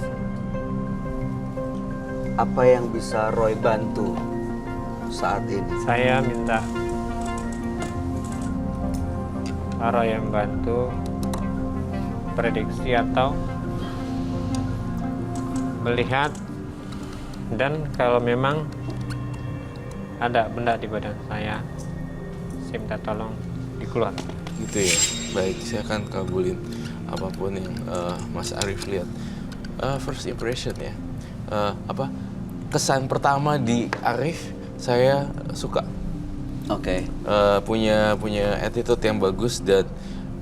apa yang bisa Roy bantu saat ini? Saya minta Roy yang bantu prediksi atau melihat, dan kalau memang ada benda di badan saya minta tolong dikeluarkan. Gitu ya. Baik, saya akan kabulin apapun yang Mas Arif lihat. First impression ya. Kesan pertama di Arif saya suka. Oke. Punya attitude yang bagus dan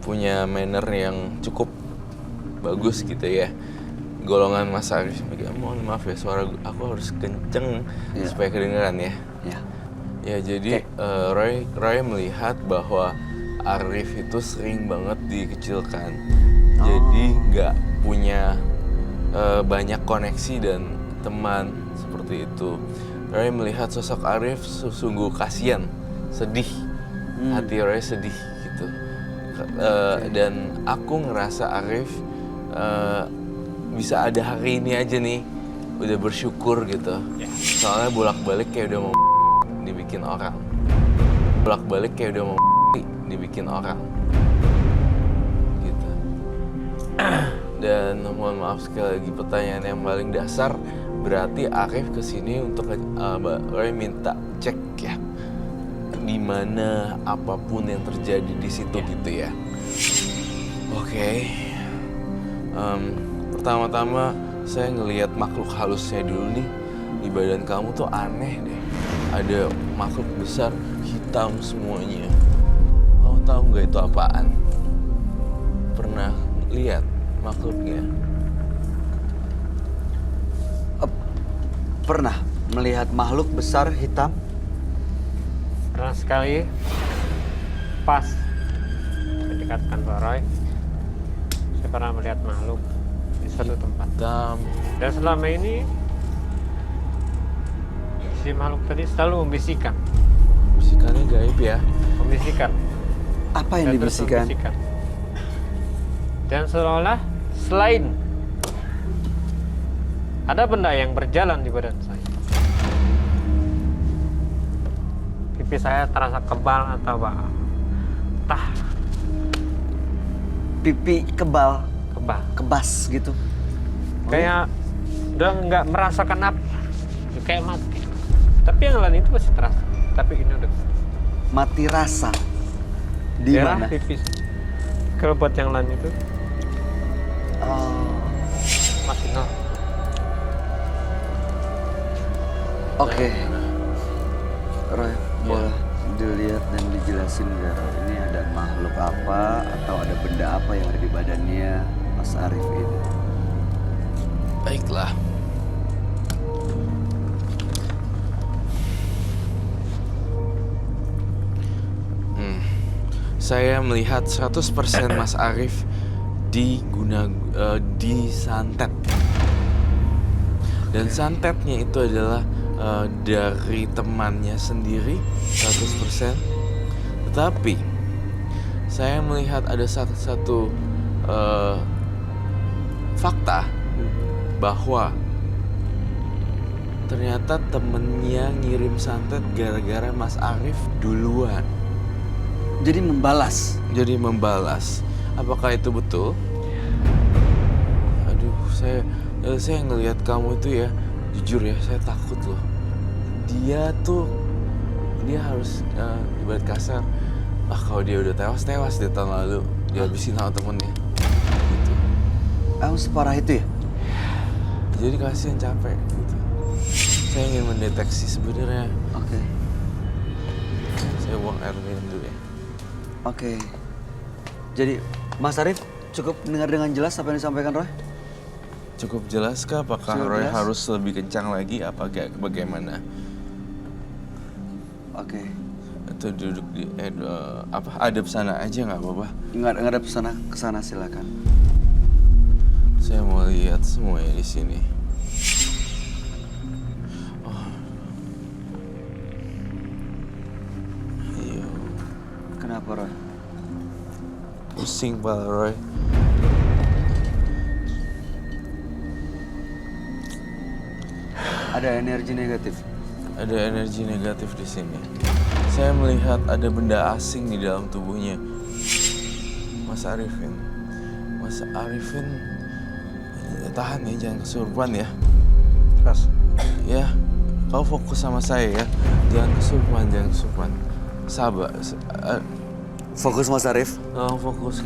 punya manner yang cukup bagus gitu ya. Golongan Mas Arif, mohon maaf ya, suara aku harus kenceng supaya kedengeran ya. Ya jadi Roy melihat bahwa Arif itu sering banget dikecilkan, jadi nggak punya banyak koneksi dan teman seperti itu. Roy melihat sosok Arif sungguh kasihan, sedih, hati Roy sedih gitu. Dan aku ngerasa Arif bisa ada hari ini aja nih, udah bersyukur gitu. Soalnya bolak-balik kayak udah mau dibikin orang, bolak-balik kayak udah mau dibikin orang gitu. Dan mohon maaf sekali lagi, pertanyaan yang paling dasar, berarti Arif kesini untuk Roy minta cek ya, dimana apapun yang terjadi di situ gitu ya. Oke. Pertama-tama saya ngelihat makhluk halusnya dulu nih. Di badan kamu tuh aneh deh. Ada makhluk besar hitam semuanya. Kamu tahu nggak itu apaan? Pernah lihat makhluknya? Pernah melihat makhluk besar hitam? Pernah sekali, pas mendekatkan Pak Roy, saya pernah melihat makhluk di satu tempat. Dan selama ini si makhluk tadi selalu membisikkan. Bisikannya gaib ya? Membisikkan. Apa yang Dan terus dibisikkan? membisikkan. Dan seolah-olah selain ada benda yang berjalan di badan saya, pipi saya terasa kebal atau entah Pipi kebal, kebas gitu. kayak udah nggak merasakan apa, kayak mati. Tapi yang lain itu masih terasa, tapi ini udah Mati rasa. Di daerah mana? pipis. Kalau buat yang lain itu masih nol. Oke. Roy, boleh dilihat dan dijelasin nggak, Roy? Ini ada makhluk apa atau ada benda apa yang ada di badannya Mas Arif ini? Baiklah. Saya melihat 100% Mas Arif disantet. Dan santetnya itu adalah dari temannya sendiri 100%. Tetapi saya melihat ada satu fakta bahwa ternyata temennya ngirim santet gara-gara Mas Arif duluan. Jadi membalas. Apakah itu betul? Aduh, saya ngelihat kamu itu ya, jujur ya, saya takut loh. Dia harus ibarat kasar, kalau dia udah tewas di tahun lalu, dihabisin sama temennya. Gitu. Separah itu ya? Jadi kasihan, capek gitu. Saya ingin mendeteksi sebenarnya. Oke. Saya buang air minum dulu ya. Oke. Jadi Mas Arif cukup dengar dengan jelas apa yang disampaikan Roy? Cukup jelas kah? Apakah Cukup Roy jelas? harus lebih kencang lagi? Bagaimana? Oke. Atau duduk di adep sana aja nggak apa-apa? Ngadep ke sana silakan. Saya mau lihat semuanya di sini. Iya. Kenapa Roy? Pusing Pak Roy. Ada energi negatif. Ada energi negatif di sini. Saya melihat ada benda asing di dalam tubuhnya. Mas Arifin. Mas Arifin, tahan ya, jangan kesurupan ya. Terus Ya, kau fokus sama saya ya. Jangan kesurupan. Sabar. Fokus Mas Arif. Fokus.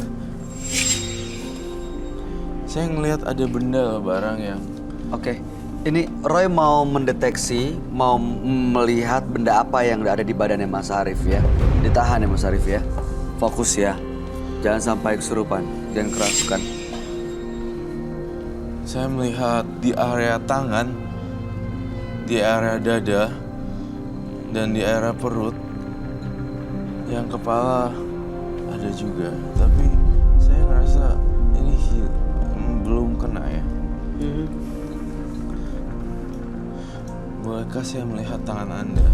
Saya ngelihat ada benda barang yang Oke. Ini Roy mau mendeteksi, mau melihat benda apa yang ada di badannya Mas Arif ya. Ditahan ya Mas Arif ya. Fokus ya. Jangan sampai kesurupan, jangan kerasukan. saya melihat di area tangan, di area dada, dan di area perut. Yang kepala ada juga, tapi saya ngerasa ini belum kena ya. Bolehkah saya melihat tangan Anda?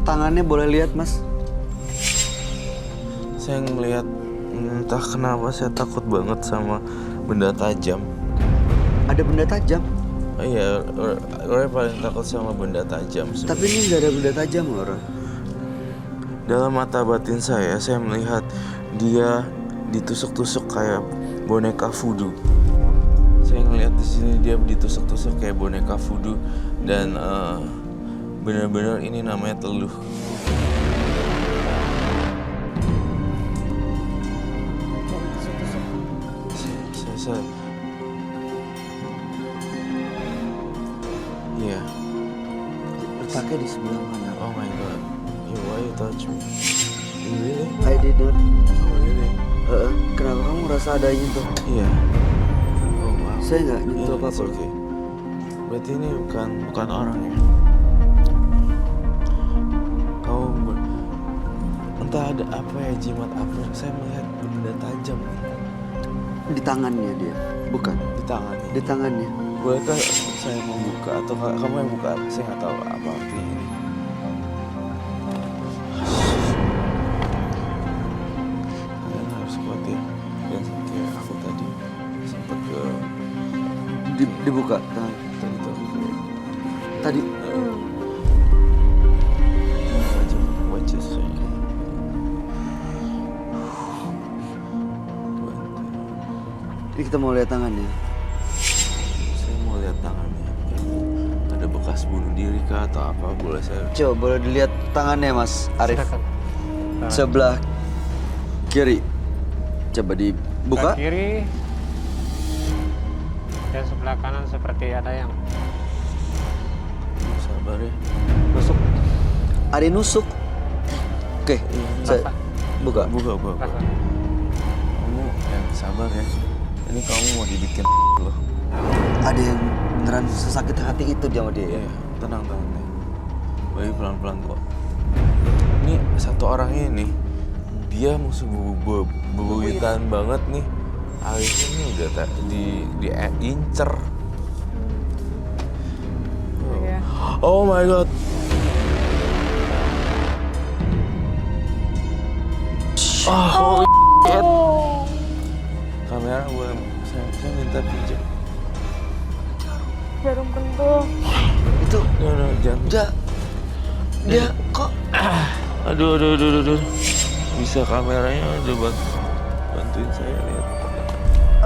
Tangannya boleh lihat Mas. Saya melihat, entah kenapa saya takut banget sama benda tajam. Ada benda tajam. Iya, Roy paling takut sama benda tajam. Tapi ini nggak ada benda tajam loh Roy. Dalam mata batin saya melihat dia ditusuk-tusuk kayak boneka voodoo. Saya ngelihat di sini dia ditusuk-tusuk kayak boneka voodoo dan benar-benar ini namanya teluh. Saya iya. Letaknya di sebelah mana? Oh my god. Why you touch me? Really? I did not. Oh really? Kenapa kamu merasa ada nyentuh? Iya. Oh wow. Saya nggak nyentuh Iya, apa-apa. it's okay. Berarti ini bukan orang ya? Kau entah ada apa ya, jimat apa? Saya melihat benda tajam Di tangannya dia, bukan? di tangannya. Di tangannya. Bolehkah saya membuka atau kamu yang buka? Saya nggak tahu apa artinya ini. Kalian harus kuat ya. Dan kayak aku tadi sempat ke Dibuka tangan. tadi tuh aku kayak Tadi macam wajah saya. ini kita mau lihat tangannya. Saya mau lihat tangannya. Kayak ada bekas bunuh diri kah atau apa? Boleh saya? Coba boleh dilihat tangannya Mas Arif. silakan. Sebelah kiri. Coba dibuka. Sebelah kiri dan sebelah kanan seperti ada yang Sabar ya. tusuk. Ada yang nusuk. Oke, saya Rasa. buka. Buka. Rasa. Kamu yang sabar ya. Ini kamu mau dibikin loh. Ada yang beneran sesakit hati itu dia sama dia. Iya, tenang ya. Bayi pelan-pelan kok. Ini satu orang ini, dia musuh bebuyutan banget nih. Alisnya ini udah diincer. Iya. Oh my god. Oh, shit. Kamera saya minta pinjam. Jarum pentul. Itu No, jangan. dia kok Aduh. Bisa kameranya udah bantuin saya lihat.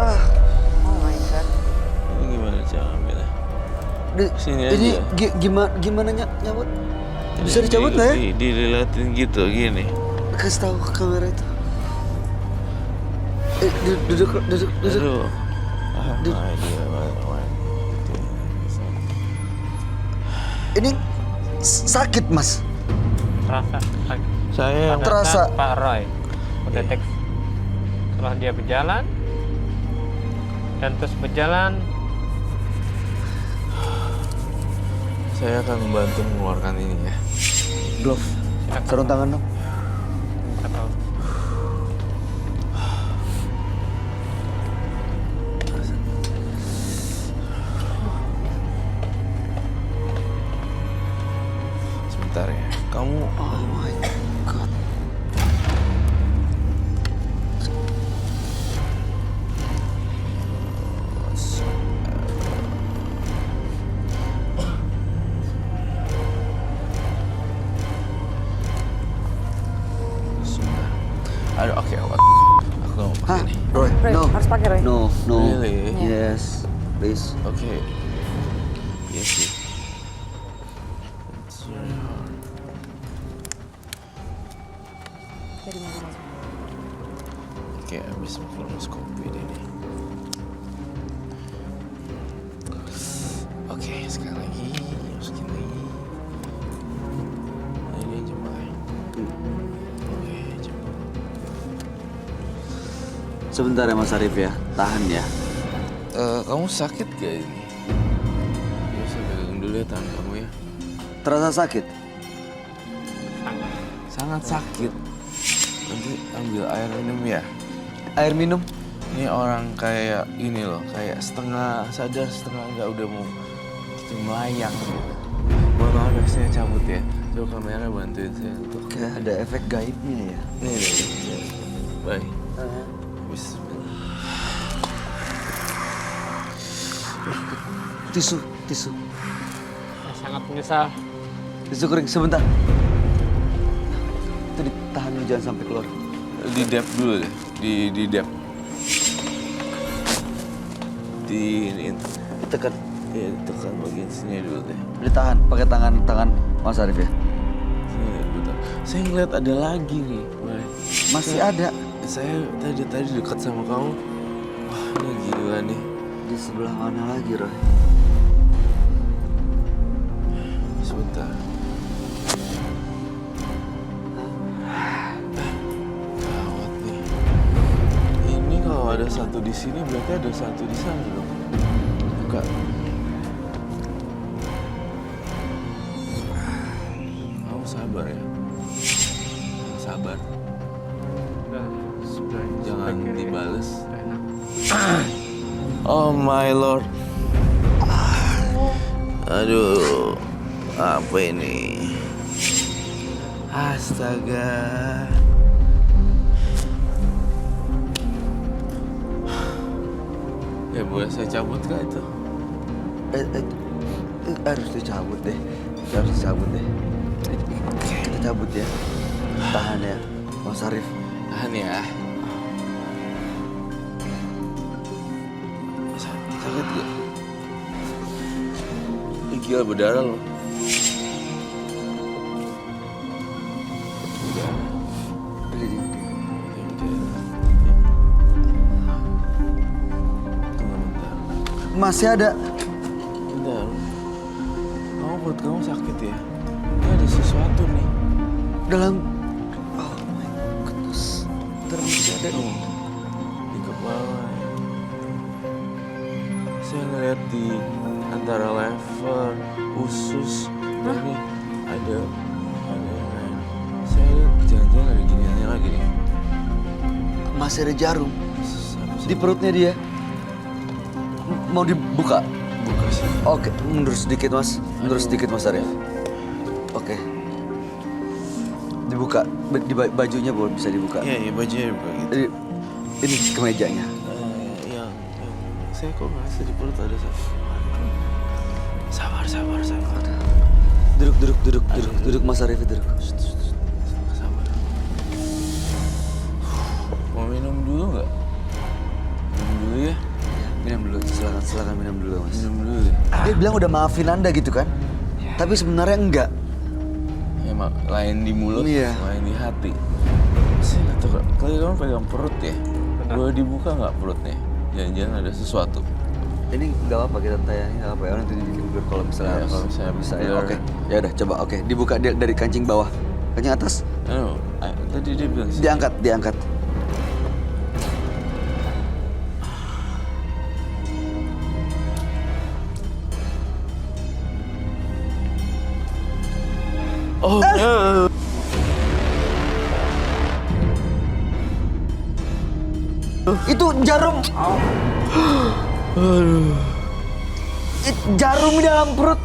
Oh my god. Ini gimana cara ambilnya? Sini ini aja. gimana nyabut? Bisa dicabut nggak ya? Dililatin gitu gini. Kasih tahu ke kamera itu. Duduk. Aduh. Ini sakit Mas. Terasa sakit. Saya Pada terasa. saat Pak Roy mendeteksi setelah dia berjalan dan terus berjalan, saya akan membantu mengeluarkan ini ya. Glove. silakan. Sarung tangan dong. Minta tolong. Sebentar ya. Kamu Oh my god. No, no. Really? Yes, please. Okay. Iya sih. It's very hard. Jadi mana Mas? Oke, habis kolonoskopi deh nih. Oke, sekali lagi, masukin lagi. Ini aja mulai. Oke, cepet. Sebentar ya Mas Arif ya, tahan ya. Kamu sakit gak ini? Ya, saya pegang dulu ya tangan kamu ya. Terasa sakit? Sangat sakit. Nanti ambil air minum ya. Air minum? Ini orang kayak ini loh, kayak setengah sadar, setengah enggak, udah mau gitu melayang gitu. Mohon maaf ya, saya cabut ya. Coba kamera bantuin saya untuk... Kayak ada efek gaibnya ya. Nih. Bye. Bismillah. Tisu. Saya sangat menyesal. Tisu kering, sebentar. Itu ditahan dulu, jangan sampai keluar. Di dep dulu deh, di dep. Iniin. Tekan. Ya, tekan bagian sini dulu deh. Ditahan, pakai tangan Mas Arif ya. Sini deh, bentar. Saya ngeliat ada lagi nih, Bye. Masih ada. Saya tadi dekat sama kamu. Wah, ini gila nih. Di sebelah mana lagi, Roy? Sebentar. Gawat nih. Ini kalau ada satu di sini berarti ada satu di sana dong. Buka. Kamu sabar ya. Sabar. Jangan dibales. Oh my lord. Aduh, apa ini? Astaga. Ya boleh saya cabut kah itu? Harus dicabut deh. Kita cabut ya. Tahan ya, Mas Arif. Tahan ya. Sakit gak? Gila berdarah loh. Masih ada. Bentar. Perut kamu sakit ya? Ini ada sesuatu nih. Dalam. Oh my goodness. Terus ada nih. Di kepala. Saya ngeliat di antara lever, usus, ini ada yang lain. Saya lihat jangan-jangan ada giniannya lagi nih. Masih ada jarum di perutnya dia. Mau dibuka? Buka sih. Oke, mundur sedikit Mas. Mundur sedikit Mas Arif. Oke. Dibuka. Bajunya boleh bisa dibuka. Iya, bajunya dibuka gitu. Ini kemejanya. Yang saya kok ngerasa di perut ada satu. Sabar. Duduk Mas Arif, duduk. Sabar. Mau minum dulu nggak? Minum dulu ya. Minum dulu, silakan minum dulu Mas. Minum dulu ya. Dia bilang udah maafin Anda gitu kan? Tapi sebenarnya enggak. Emang lain di mulut, Iya. lain di hati. Saya nggak tahu, kali kamu pegang perut ya? Boleh dibuka nggak perutnya? Jangan-jangan ada sesuatu. Ini nggak apa-apa kita tayangin, nggak apa ya, nanti dibikin blur kalau misalnya Ya, harus. kalau misalnya bisa ya. blur. Oke, ya udah coba. Oke, dibuka dari kancing bawah, kancing atas, Tadi dia bilang sih. diangkat. Oh, Itu jarum. aduh, Jarum di dalam perut.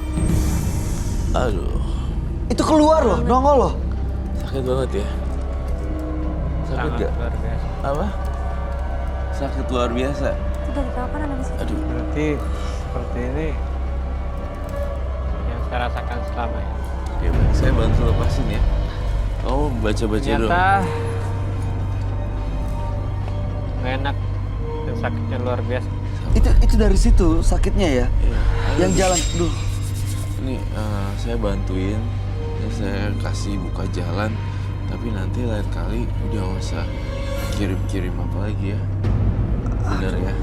aduh, Itu keluar loh, nongol loh. sakit banget ya. Sakit Sangat gak? luar biasa. Apa? Sakit luar biasa. Itu dari kapan ada di sini? Aduh, Berarti seperti ini yang saya rasakan selama ini. oke, baik. Saya bantu lepasin ya. Kamu baca-baca dulu. Ternyata nggak enak dan sakitnya luar biasa. Itu dari situ sakitnya ya? Iya. Yang jalan, duh. Ini saya bantuin, ya saya kasih buka jalan, tapi nanti lain kali udah nggak usah kirim-kirim apa lagi ya. Bener ya?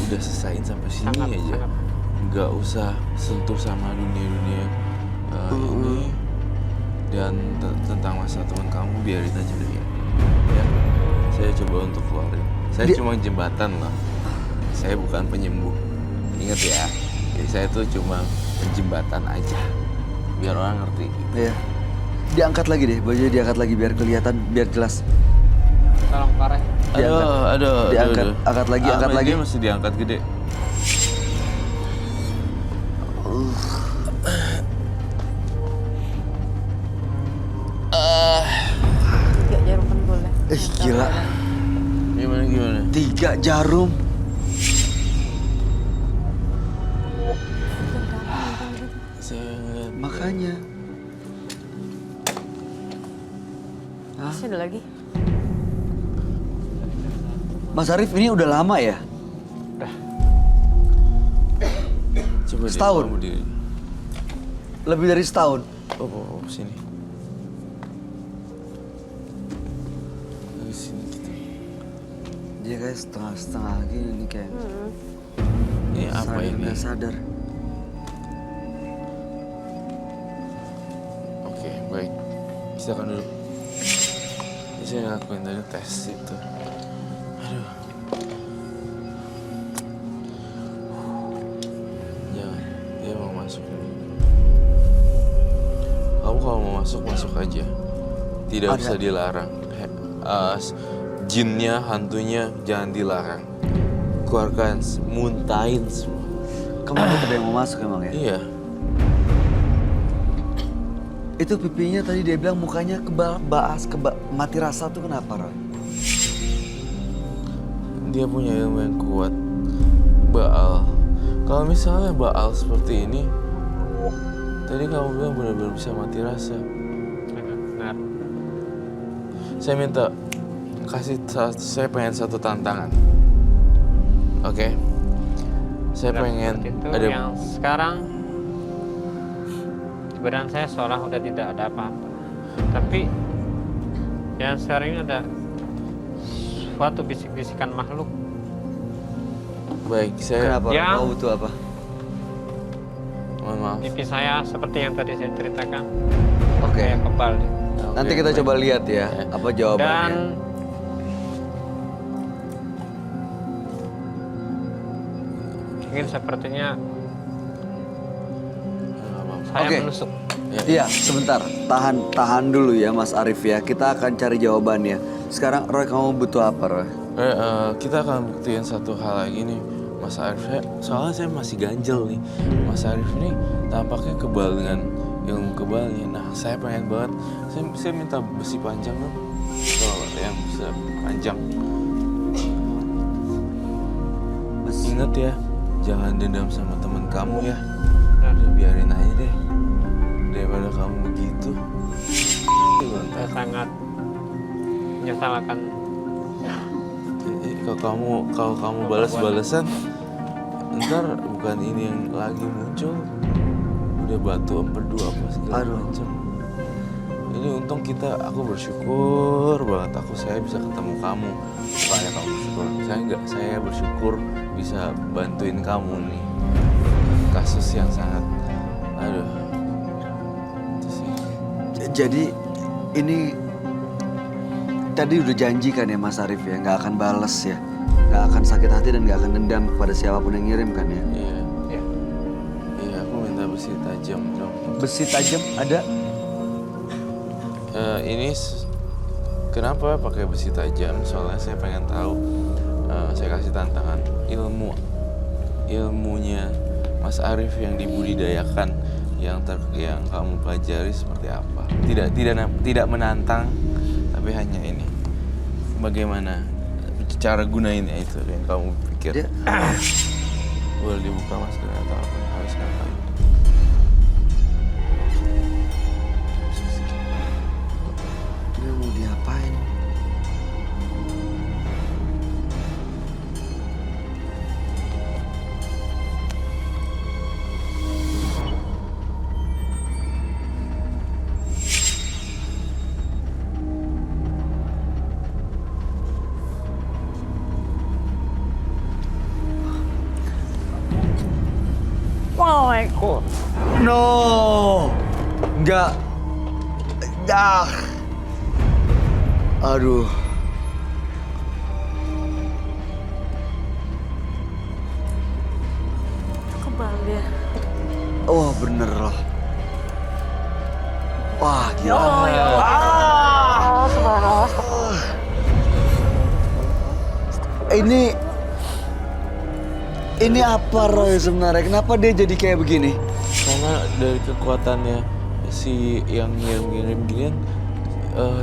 Udah selesaiin sampai sini aja. Sangat. Nggak usah sentuh sama dunia-dunia ini. Dan tentang masa teman kamu biarin aja deh ya. Ya, saya coba untuk keluarin. Saya cuma jembatan loh. Saya bukan penyembuh. Ingat ya, jadi saya tuh cuma penjembatan aja. Biar orang ngerti. Iya. Diangkat lagi deh, bajunya diangkat lagi biar kelihatan, biar jelas. Tolong parah. Aduh. Diangkat, angkat lagi, angkat lagi. Dia mesti diangkat gede. Tiga jarum pentul ya. Gila. Gimana? 3 jarum. Saya ngeliat. Makanya. Masih ada lagi. Mas Arif ini udah lama ya? Coba deh, Setahun? kamu diri. Lebih dari setahun. Oh, sini. Dari sini gitu. Dia kayak setengah-setengah gini nih kayak. Ini apa sadar, ini? nggak sadar. Oke, baik. Silakan dulu. Ini saya ngelakuin tadi tes itu. Aduh. Jangan, dia mau masuk. Kamu kalau mau masuk, masuk aja. Tidak Ada. bisa dilarang. Jinnya, hantunya jangan dilarang. Keluarkan, muntahin semua. Kemana ada yang mau masuk emang ya? Iya. Itu pipinya tadi dia bilang mukanya mati rasa tuh kenapa, Roy? Dia punya ilmu yang kuat. Baal. Kalau misalnya Baal seperti ini, tadi kamu bilang benar-benar bisa mati rasa. Benar. Saya minta saya pengen satu tantangan. Oke? Saya Benar, pengen seperti itu ada yang sekarang di badan saya seolah udah tidak ada apa-apa. Tapi yang sekarang ini ada suatu bisik-bisikan makhluk. baik. Saya Kenapa? Yang- Mau butuh apa? mohon maaf. Pipi saya seperti yang tadi saya ceritakan. Oke. Kayak kebal. Nanti Oke, kita baik. coba lihat ya, apa jawabannya. Dan ingin sepertinya Nggak apa-apa. saya Oke. menusuk. Iya, sebentar. Tahan dulu ya Mas Arif ya. Kita akan cari jawabannya. Sekarang Roy, kamu butuh apa, Roy? Kita akan buktiin satu hal lagi nih, Mas Arif. Soalnya saya masih ganjel nih. Mas Arif ini tampaknya kebal dengan ilmu kebalnya. Nah, saya pengen banget. Saya minta besi panjang dong. Kalau yang bisa panjang. Ingat ya, jangan dendam sama teman kamu ya. Udah biarin aja deh. Daripada kamu begitu. Saya sangat menyesalkan. Kalau kamu balas-balasan, ntar bukan ini yang lagi muncul, udah batu empedu apa segala Aduh. macam. Ini untung aku bersyukur banget saya bisa ketemu kamu. Bukannya kamu bersyukur, saya bersyukur bisa bantuin kamu nih. Kasus yang sangat, aduh. Itu sih. Jadi ini tadi udah janjikan ya Mas Arif ya, nggak akan balas ya, nggak akan sakit hati dan nggak akan dendam kepada siapapun yang ngirim kan ya. Iya, Ya. iya aku minta besi tajam dong. Besi tajam ada? Kenapa pakai besi tajam? Soalnya saya pengen tahu. Saya kasih tantangan ilmunya Mas Arif yang dibudidayakan, yang kamu pelajari seperti apa? Tidak menantang, tapi hanya ini. Bagaimana cara gunainnya itu yang kamu pikir? Dia, Boleh dibuka Mas atau apa? Harus ngapain? dia mau diapain? takut. No, enggak. Ah. Aduh. Kebal dia. Oh bener loh. Wah gila. Oh ya Allah. Subhanallah. Ini apa Roy sebenarnya? Kenapa dia jadi kayak begini? Karena dari kekuatannya si yang ngirim-ngirim ginian,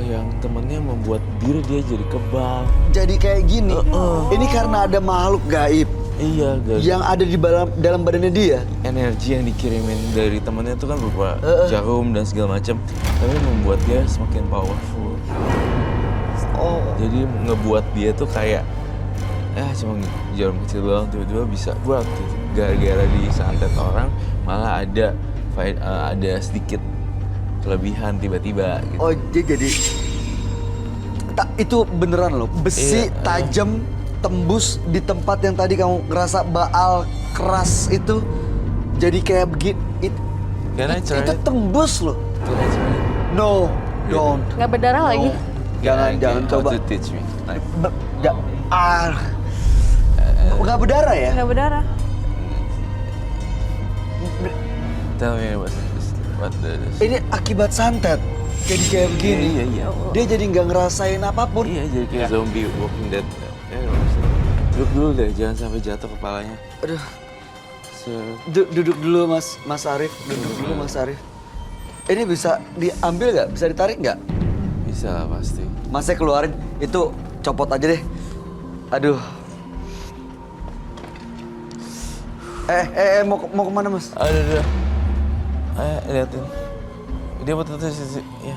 yang temennya membuat dia jadi kebal. Jadi kayak gini. Ini karena ada makhluk gaib Iya, yang ada di dalam badannya dia. energi yang dikirimin dari temennya itu kan berupa jarum dan segala macam, tapi membuat dia semakin powerful. Oh, Jadi ngebuat dia tuh kayak cuma jarum kecil doang tiba-tiba bisa buat gitu. Gara-gara disantet orang malah ada sedikit kelebihan tiba-tiba gitu. oh dia jadi itu beneran loh. Besi Iya, tajam tembus di tempat yang tadi kamu ngerasa baal keras itu jadi kayak begini. Itu tembus loh. No, don't. Nggak berdarah lagi. Jangan coba. To teach me. Like, Nggak berdarah ya? Nggak berdarah. tell me what this. Ini akibat santet. Jadi kayak begini. Iya. Dia jadi nggak ngerasain apapun. Iya, jadi kayak zombie Walking Dead. Duduk dulu deh, jangan sampai jatuh kepalanya. Aduh. Duduk dulu Mas Arif. Duduk dulu Mas Arif. Ini bisa diambil nggak? Bisa ditarik nggak? Bisa lah pasti. Masnya keluarin. Itu copot aja deh. Aduh. Mau kemana Mas? Aduh. Ayo, liatin. Dia betul sih. Ya.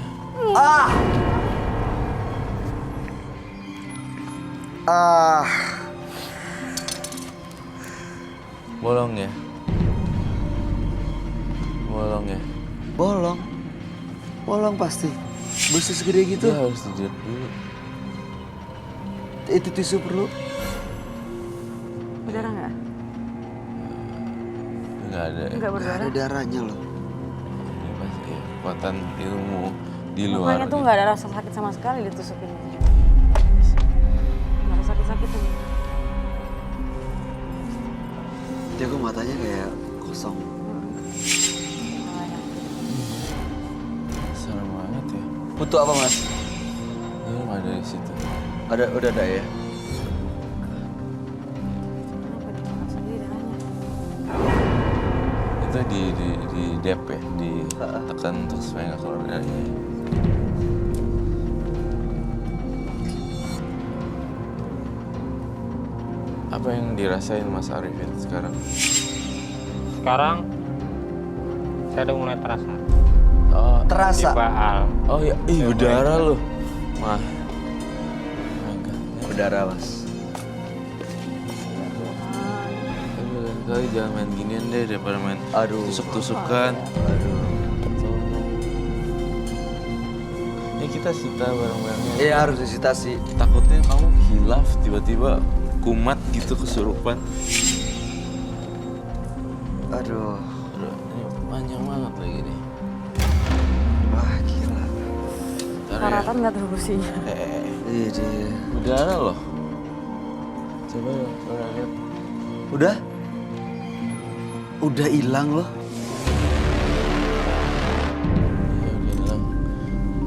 Bolong ya? Bolong pasti. Besi segede gitu. Dia harus dijilat dulu. Itu tisu perlu. Berdarah nggak? Nggak ada. Nggak berdarah. Ada darahnya loh. Ini pasti kekuatan ilmu di luar. Mukanya tuh nggak ada rasa sakit sama sekali ditusupin. Nggak ada sakit-sakit tuh. Dia kok matanya kayak kosong. Serem banget ya. Butuh apa Mas? Ini nggak ada di situ. Udah ada ya. Kenapa dia makan sendiri darahnya? Itu di dep ya, ditekan untuk supaya nggak keluar darahnya. Apa yang dirasain Mas Arif itu sekarang? Sekarang saya udah mulai terasa. Oh, Di Terasa. baal. oh ya, berdarah loh. Mah. Berdarah Mas. Kali jangan main ginian deh daripada main Aduh. tusuk-tusukan. Aduh. Ini kita sita barang-barangnya. Iya harus disita sih. Takutnya kamu hilaf tiba-tiba kumat gitu kesurupan. Aduh. Aduh, ini panjang banget lagi nih. Wah gila. Ntar ya. Karatan nggak terusinya. Iya dia. Udara loh. Coba lihat. Udah? Udah hilang loh. Ya udah hilang.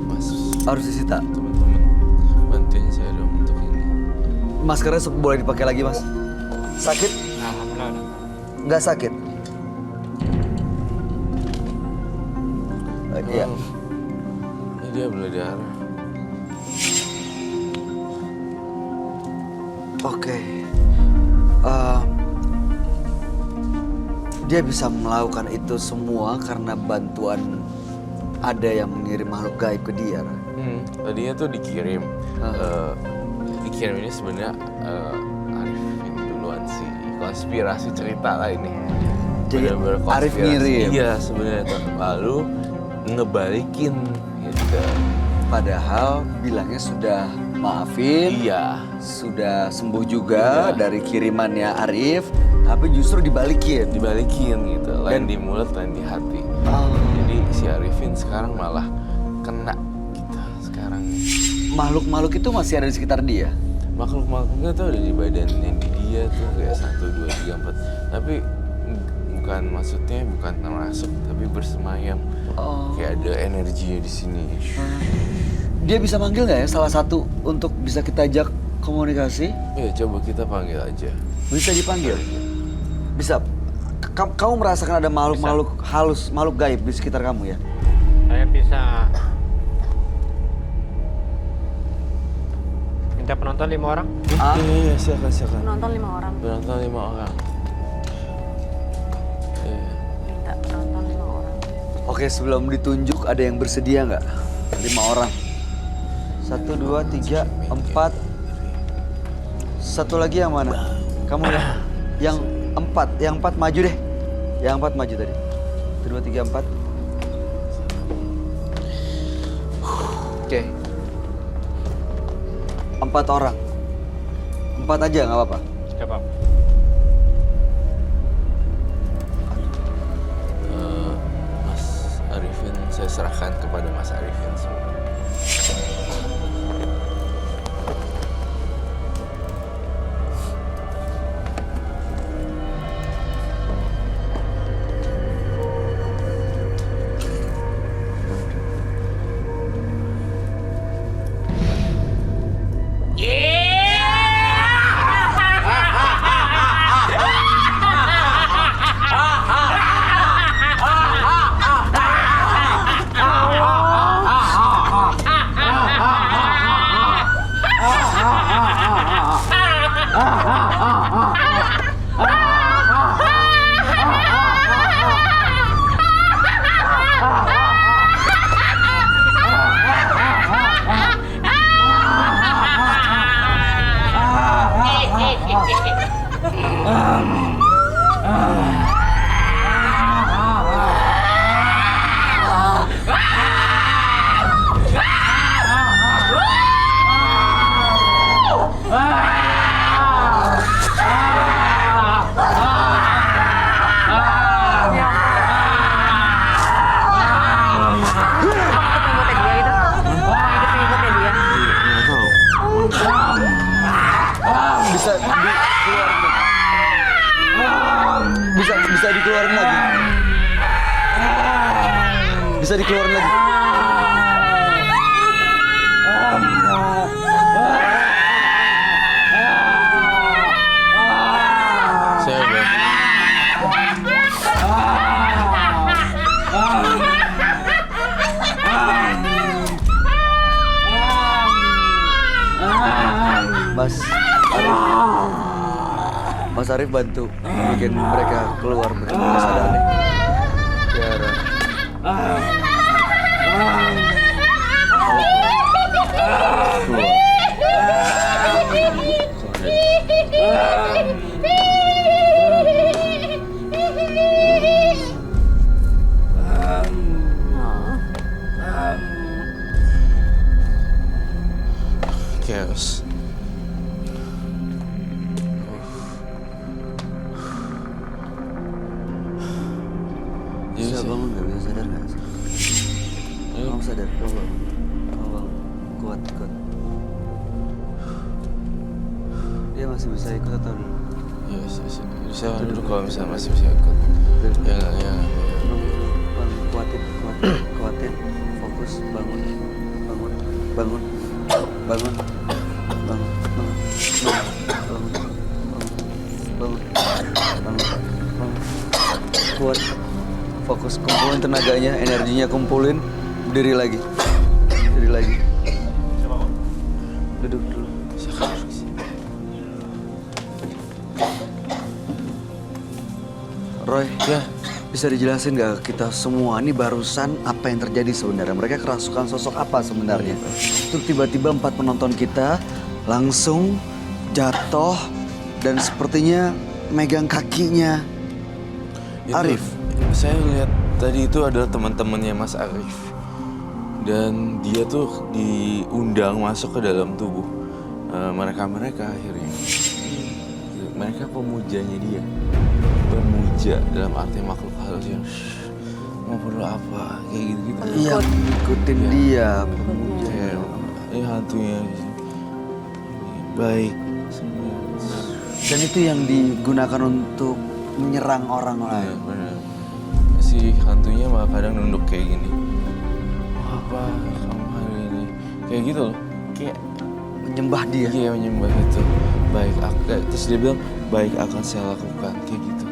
Mas, Harus disita. teman-teman bantuin saya dong untuk ini. Maskernya boleh dipakai lagi Mas. Sakit? Alhamdulillah. Nggak sakit? Iya. Ini dia beli darah. Oke. Dia bisa melakukan itu semua karena bantuan ada yang mengirim makhluk gaib ke dia. Tadinya tuh dikirim. Dikirim ini sebenarnya Arifin duluan sih. Konspirasi cerita lah ini. Jadi Bener-bener Arif konspirasi. ngirim. Iya sebenarnya lalu ngebalikin gitu. Padahal bilangnya sudah maafin, Iya. sudah sembuh juga Iya. dari kirimannya Arif, tapi justru dibalikin. Dibalikin gitu. Lain Dan mulut lain di hati. Jadi si Arifin sekarang malah kena gitu sekarang. Makhluk-makhluk itu masih ada di sekitar dia? Makhluk-makhluknya tuh ada di badannya di dia tuh kayak 1, 2, 3, 4. Tapi bukan maksudnya bukan masuk tapi bersemayam. Kayak ada energinya di sini. Dia bisa manggil nggak ya salah satu untuk bisa kita ajak komunikasi? Ya coba kita panggil aja. Bisa dipanggil? Bisa. Kamu merasakan ada makhluk-makhluk halus, makhluk gaib di sekitar kamu ya? Saya bisa minta penonton 5 orang. Iya, silakan. Penonton 5 orang. Penonton 5 orang. Minta penonton 5 orang. Oke, sebelum ditunjuk ada yang bersedia nggak? 5 orang. 1, 2, 3, 4. Satu lagi yang mana? Kamu ya? Yang 4 maju deh. Yang 4 maju tadi. 1, 2, 3, 4. Oke. 4 orang. 4 aja nggak apa-apa. Gak apa-apa. Mas Arifin, saya serahkan kepada Mas Arifin semua. Bisa dikeluarin lagi. Bisa dikeluarin lagi. Saya Mas Arif bantu bikin mereka keluar begitu kesadaran. Tiara. Chaos. Bisa bangun nggak? Bisa sadar nggak? Kamu sadar? Kamu bangun. Kuat. Dia masih bisa ikut atau belum? Ya, bisa duduk kalau misalnya masih bisa ikut. Ya. Kuatin. Fokus, bangun. Kuat. Fokus, kumpulin tenaganya, energinya kumpulin. Berdiri lagi. Duduk dulu. Roy, Ya. bisa dijelasin nggak ke kita semua ini barusan apa yang terjadi sebenarnya? Mereka kerasukan sosok apa sebenarnya? Terus tiba-tiba 4 penonton kita langsung jatuh dan sepertinya megang kakinya Arif. Saya lihat tadi itu adalah teman-temannya Mas Arif. Dan dia tuh diundang masuk ke dalam tubuh mereka akhirnya. Mereka pemujanya dia. Pemuja dalam arti makhluk terus yang mau perlu apa kayak gitu. Iya, ngikutin dia. Kayak hantunya baik semua. Dan itu yang digunakan untuk menyerang orang lain. Benar. Si hantunya malah kadang nunduk kayak gini. Mau apa kamu hari ini? Kayak gitu loh. Kayak Menyembah dia. iya menyembah itu. Baik, terus dia bilang baik akan saya lakukan kayak gitu.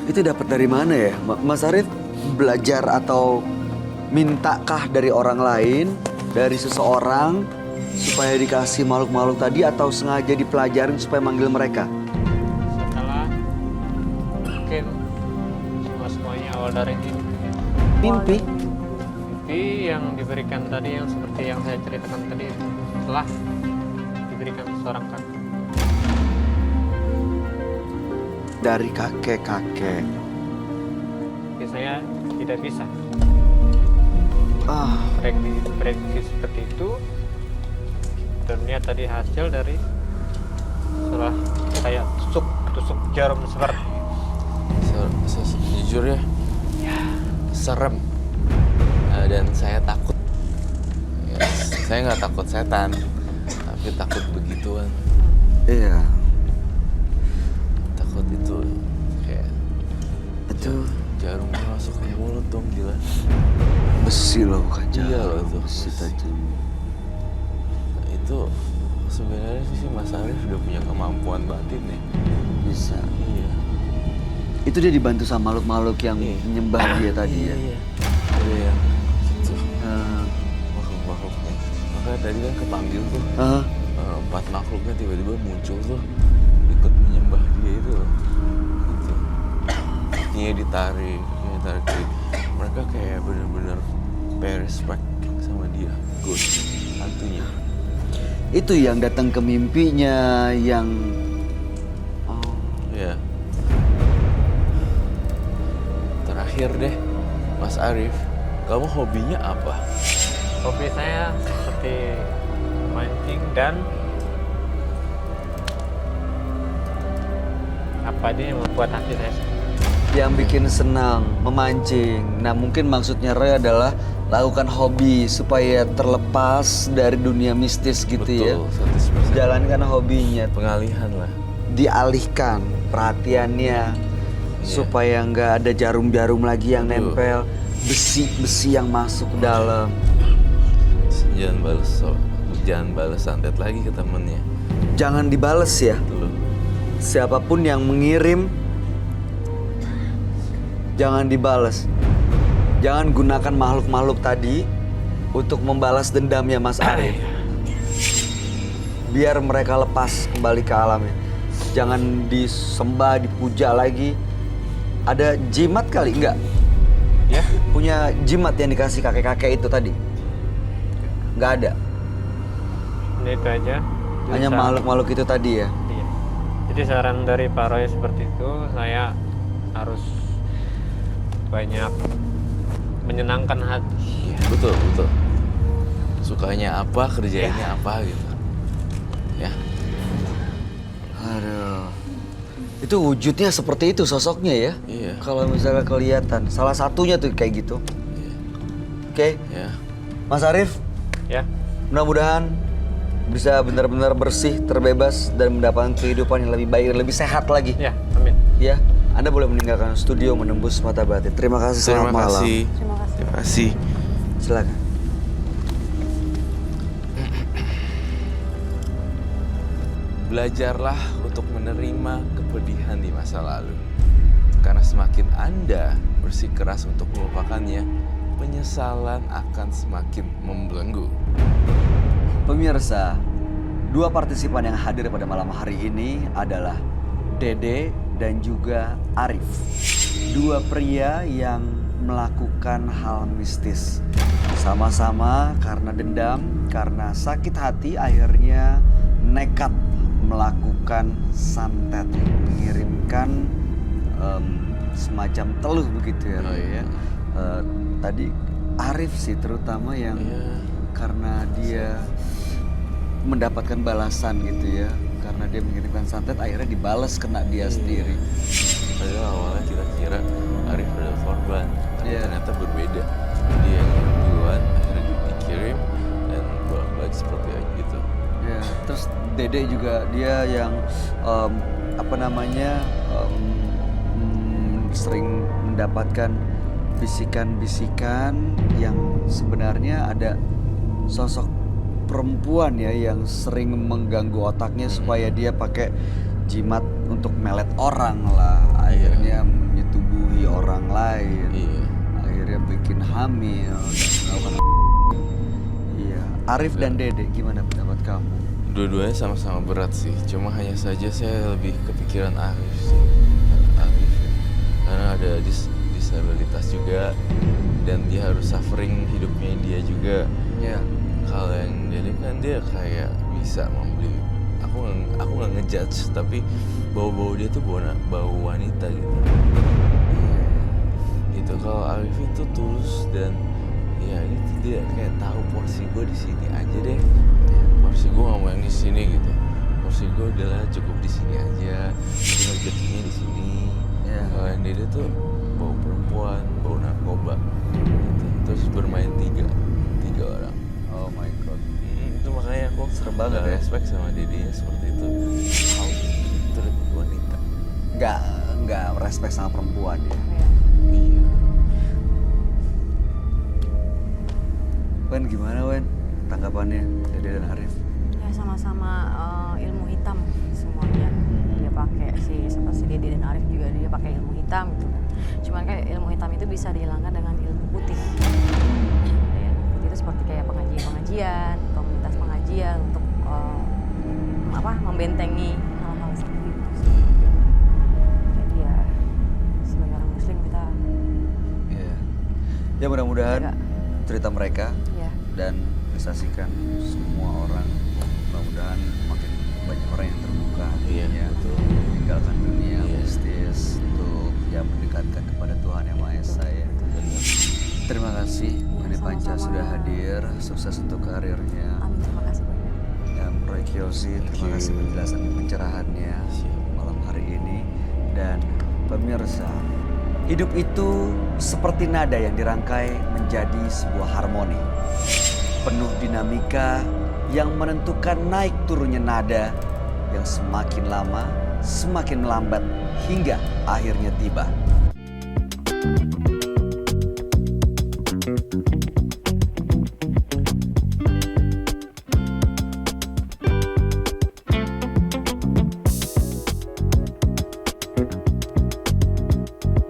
Itu dapat dari mana ya? Mas Arif belajar atau mintakah dari orang lain, dari seseorang supaya dikasih makhluk-makhluk tadi atau sengaja dipelajarin supaya manggil mereka? Setelah mungkin semuanya awal dari Mimpi. mimpi yang diberikan tadi, yang seperti yang saya ceritakan tadi, telah diberikan seorang kakak. Dari kakek-kakek. Tapi saya tidak bisa Ah, prediksi seperti itu, dan lihat tadi hasil dari setelah saya tusuk jarum seperti Jujur ya, serem. Dan saya takut. Ya, saya nggak takut setan, tapi takut begituan. iya. Takut itu kayak Itu jarum masuk ke mulut dong, gila. besi loh, bukan Iya jarum. loh, itu Besi besi. tajam. Itu sebenarnya sih Mas Arif udah punya kemampuan batin ya. Bisa. Iya. Itu dia dibantu sama makhluk-makhluk yang Iya. menyembah dia tadi ya. Iya. Ada yang gitu Ah, makhluk-makhluknya. Makanya tadi kan kepanggil tuh. ah, 4 makhluknya tiba-tiba muncul tuh ikut menyembah dia itu loh. Gitu. Kakinya ditarik mereka kayak bener-bener pay respect sama dia, ghost, hantunya. itu yang datang ke mimpinya yang oh, Ya. Terakhir deh, Mas Arif, kamu hobinya apa? hobi saya seperti mancing dan apa aja yang membuat hati saya senang. yang bikin senang, memancing. Nah, mungkin maksudnya Roy adalah lakukan hobi supaya terlepas dari dunia mistis gitu ya. Betul, 100%. Jalankan hobinya, Pengalihan lah. dialihkan perhatiannya supaya nggak ada jarum-jarum lagi yang Betul. nempel, besi-besi yang masuk ke dalam. Jangan balas santet lagi ke temennya. Jangan dibales ya. Tuh. Siapapun yang mengirim, jangan dibales. Jangan gunakan makhluk-makhluk tadi untuk membalas dendamnya Mas Arif. Biar mereka lepas kembali ke alamnya. Jangan disembah, dipuja lagi. Ada jimat kali? Enggak? Ya, Punya jimat yang dikasih kakek-kakek itu tadi? Enggak ada? itu aja. Jadi Hanya saran- makhluk-makhluk itu tadi ya? Iya. Jadi saran dari Pak Roy seperti itu, saya harus banyak menyenangkan hati. Iya, betul. Sukanya apa, kerjainnya apa gitu. Ya. Aduh. Itu wujudnya seperti itu sosoknya ya? Iya. Kalau misalnya kelihatan. Salah satunya tuh kayak gitu. Iya. Oke, Ya. Mas Arif, Ya, mudah-mudahan bisa benar-benar bersih, terbebas, dan mendapatkan kehidupan yang lebih baik, lebih sehat lagi. ya, amin. Ya, Anda boleh meninggalkan studio menembus mata batin. Terima kasih, Terima selamat malam. kasih. Terima kasih. Terima kasih. Silakan. Belajarlah untuk menerima kepedihan di masa lalu. Karena semakin Anda bersikeras untuk melupakannya, penyesalan akan semakin membelenggu. Pemirsa, dua partisipan yang hadir pada malam hari ini adalah Dede dan juga Arif. Dua pria yang melakukan hal mistis. Sama-sama karena dendam, karena sakit hati akhirnya nekat melakukan santet. Mengirimkan semacam teluh begitu ya. Oh iya? Tadi Arif sih terutama yang Iya. karena dia mendapatkan balasan gitu ya, karena dia mengirimkan santet akhirnya dibalas kena dia sendiri. Padahal awalnya kita kira korban, tapi Iya. ternyata berbeda. Dia yang ngirim duluan, akhirnya dikirim dan bolak-balik seperti itu. Ya, terus Dede juga dia yang sering mendapatkan bisikan-bisikan yang sebenarnya ada sosok perempuan ya yang sering mengganggu otaknya supaya dia pakai jimat untuk melet orang lah, akhirnya menyetubuhi orang lain, akhirnya bikin hamil dan melakukan. Iya, Arif dan Dede gimana pendapat kamu? Dua-duanya sama-sama berat sih, cuma hanya saja saya lebih kepikiran Arif sih. Arif ya. Karena ada disabilitas juga dan dia harus suffering hidupnya dia juga. Ya. Kalau yang Dede kan dia kayak bisa membeli. Aku nggak ngejudge, tapi bau dia tuh bau wanita gitu. Gitu. Kalau Arif itu tulus dan ya itu dia kayak tahu porsi gue di sini aja deh. Porsi gue nggak mau yang di sini gitu. Porsi gue udahlah cukup di sini aja. Mungkin rezekinya di sini. Kalau yang Dede tuh bau perempuan, bau narkoba. Gitu. Terus bermain tiga orang. Oh my god. Itu makanya aku Serem banget ya. respect sama Dedenya seperti itu. How treat wanita. Nggak respect sama perempuan ya. Iya. Wen gimana Wen tanggapannya Dede dan Arif? Ya sama-sama ilmu hitam semuanya dia pakai si Dede dan Arif juga dia pakai ilmu hitam gitu kan. Cuman kayak ilmu hitam itu bisa dihilangkan dengan ilmu putih. Ya, ilmu putih itu seperti kayak pengajian, komunitas pengajian untuk membentengi hal-hal seperti itu. Jadi ya sebagai orang Muslim kita Iya. Ya mudah-mudahan Jaga. cerita mereka ya dan disaksikan semua orang. Mudah-mudahan makin banyak orang yang terbuka Iya, hatinya, betul. meninggalkan dunia Iya. mistis untuk ya mendekatkan kepada Tuhan Yang Maha Esa ya. Benar. Terima kasih Weni Panca sama-sama. sudah hadir. Sukses untuk karirnya. amin terima kasih banyak. Dan Roy Kiyoshi, terima you. kasih penjelasan dan pencerahannya Siap. malam hari ini. Dan pemirsa, hidup itu seperti nada yang dirangkai menjadi sebuah harmoni. Penuh dinamika yang menentukan naik turunnya nada yang semakin lama semakin melambat hingga akhirnya tiba.